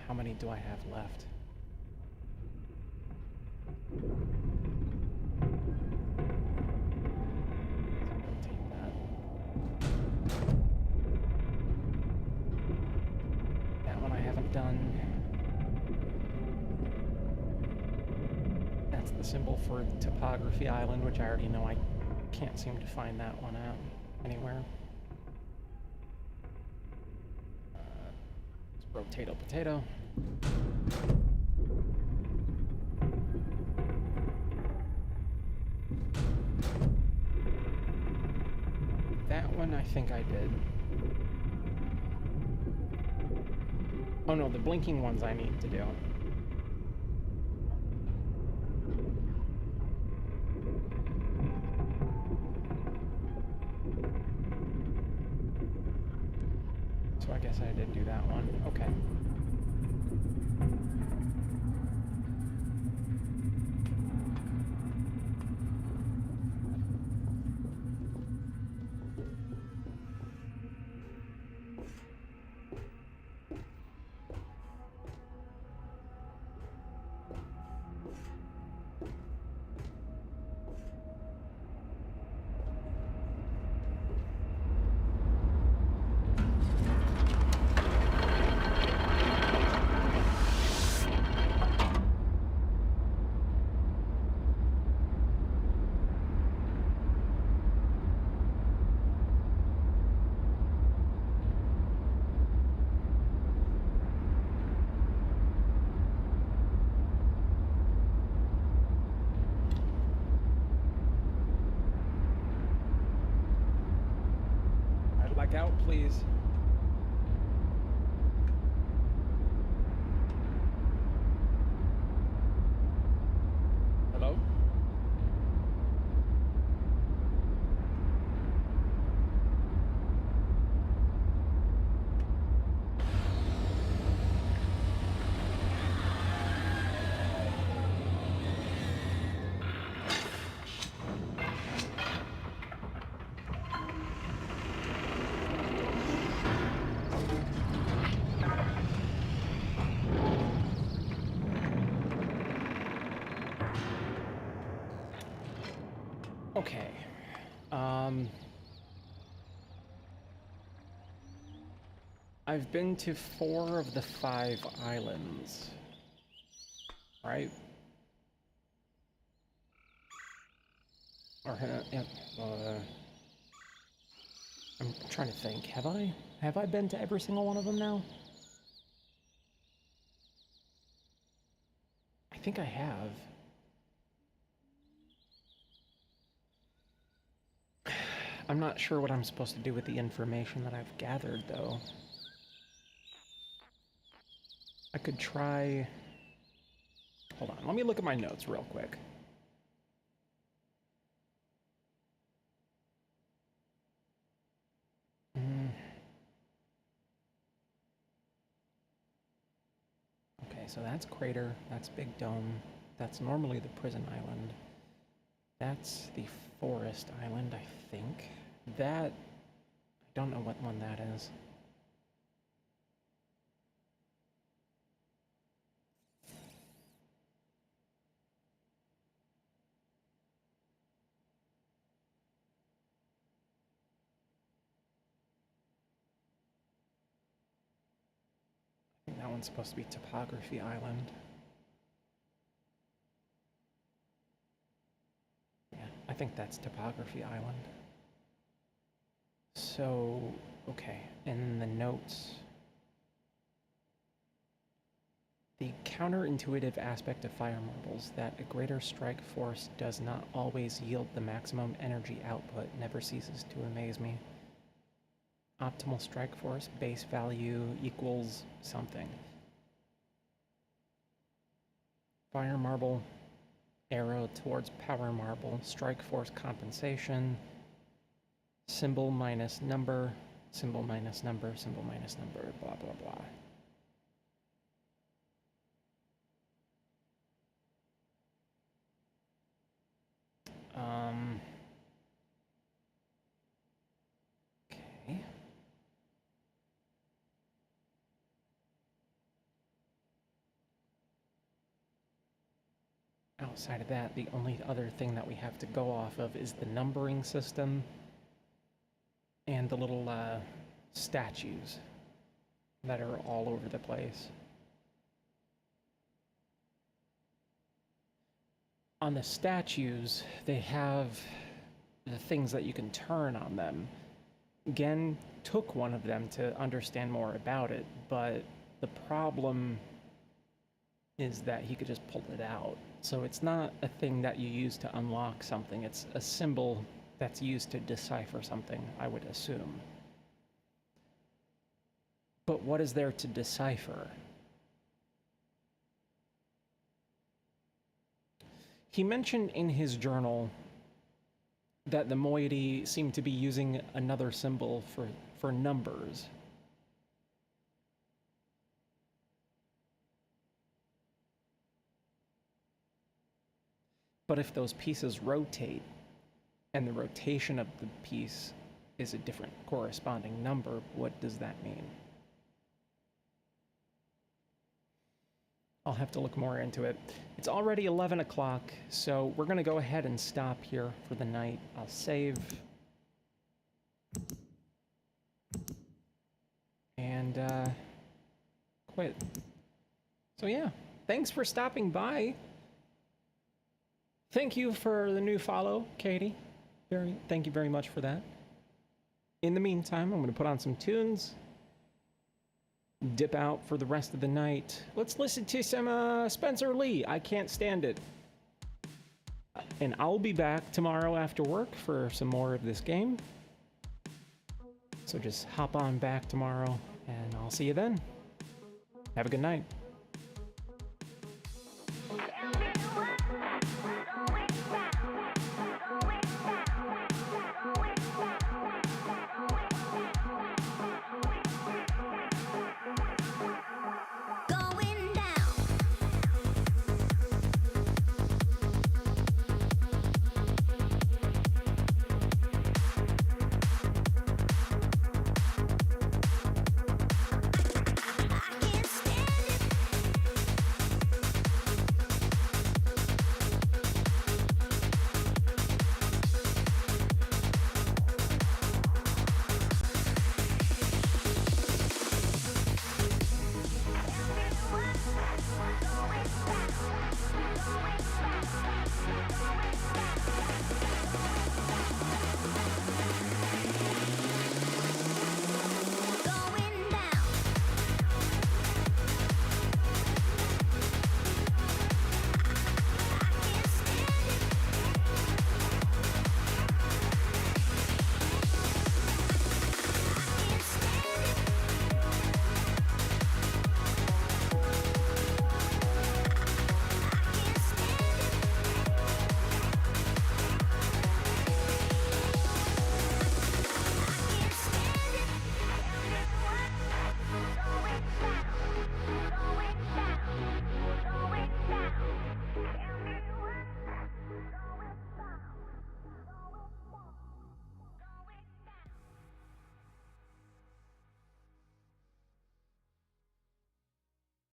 How many do I have left? Symbol for Topography Island, which I already know I can't seem to find that one out anywhere. Potato, potato. That one I think I did. Oh no, the blinking ones I need to do. So I guess I did do that one. Okay. Out, please. Hello? Okay. I've been to 4 of the 5 islands, right? Or, I'm trying to think. Have I been to every single one of them now? I think I have. I'm not sure what I'm supposed to do with the information that I've gathered, though. I could try... Hold on, let me look at my notes real quick. Okay, so that's Crater, that's Big Dome, that's normally the Prison Island. That's the Forest Island, I think. That... I don't know what one that is. one's supposed to be Topography Island. Yeah, I think that's Topography Island. So, okay, in the notes, the counterintuitive aspect of fire marbles that a greater strike force does not always yield the maximum energy output never ceases to amaze me. Optimal strike force base value equals something. Fire marble, arrow towards power marble, strike force compensation, symbol minus number, symbol minus number, symbol minus number, blah, blah, blah. Okay. Outside of that, the only other thing that we have to go off of is the numbering system and the little statues that are all over the place. On the statues, they have the things that you can turn on them. Gen took one of them to understand more about it, but the problem is that he could just pull it out. So it's not a thing that you use to unlock something, it's a symbol that's used to decipher something, I would assume. But what is there to decipher? He mentioned in his journal that the moiety seemed to be using another symbol for numbers. But if those pieces rotate, and the rotation of the piece is a different corresponding number, what does that mean? I'll have to look more into it. It's already 11 o'clock, so we're going to go ahead and stop here for the night. I'll save. And quit. So yeah, thanks for stopping by. Thank you for the new follow, Katie. Thank you very much for that. In the meantime, I'm going to put on some tunes, dip out for the rest of the night. Let's listen to some Spencer Lee, I Can't Stand It. And I'll be back tomorrow after work for some more of this game. So just hop on back tomorrow, and I'll see you then. Have a good night.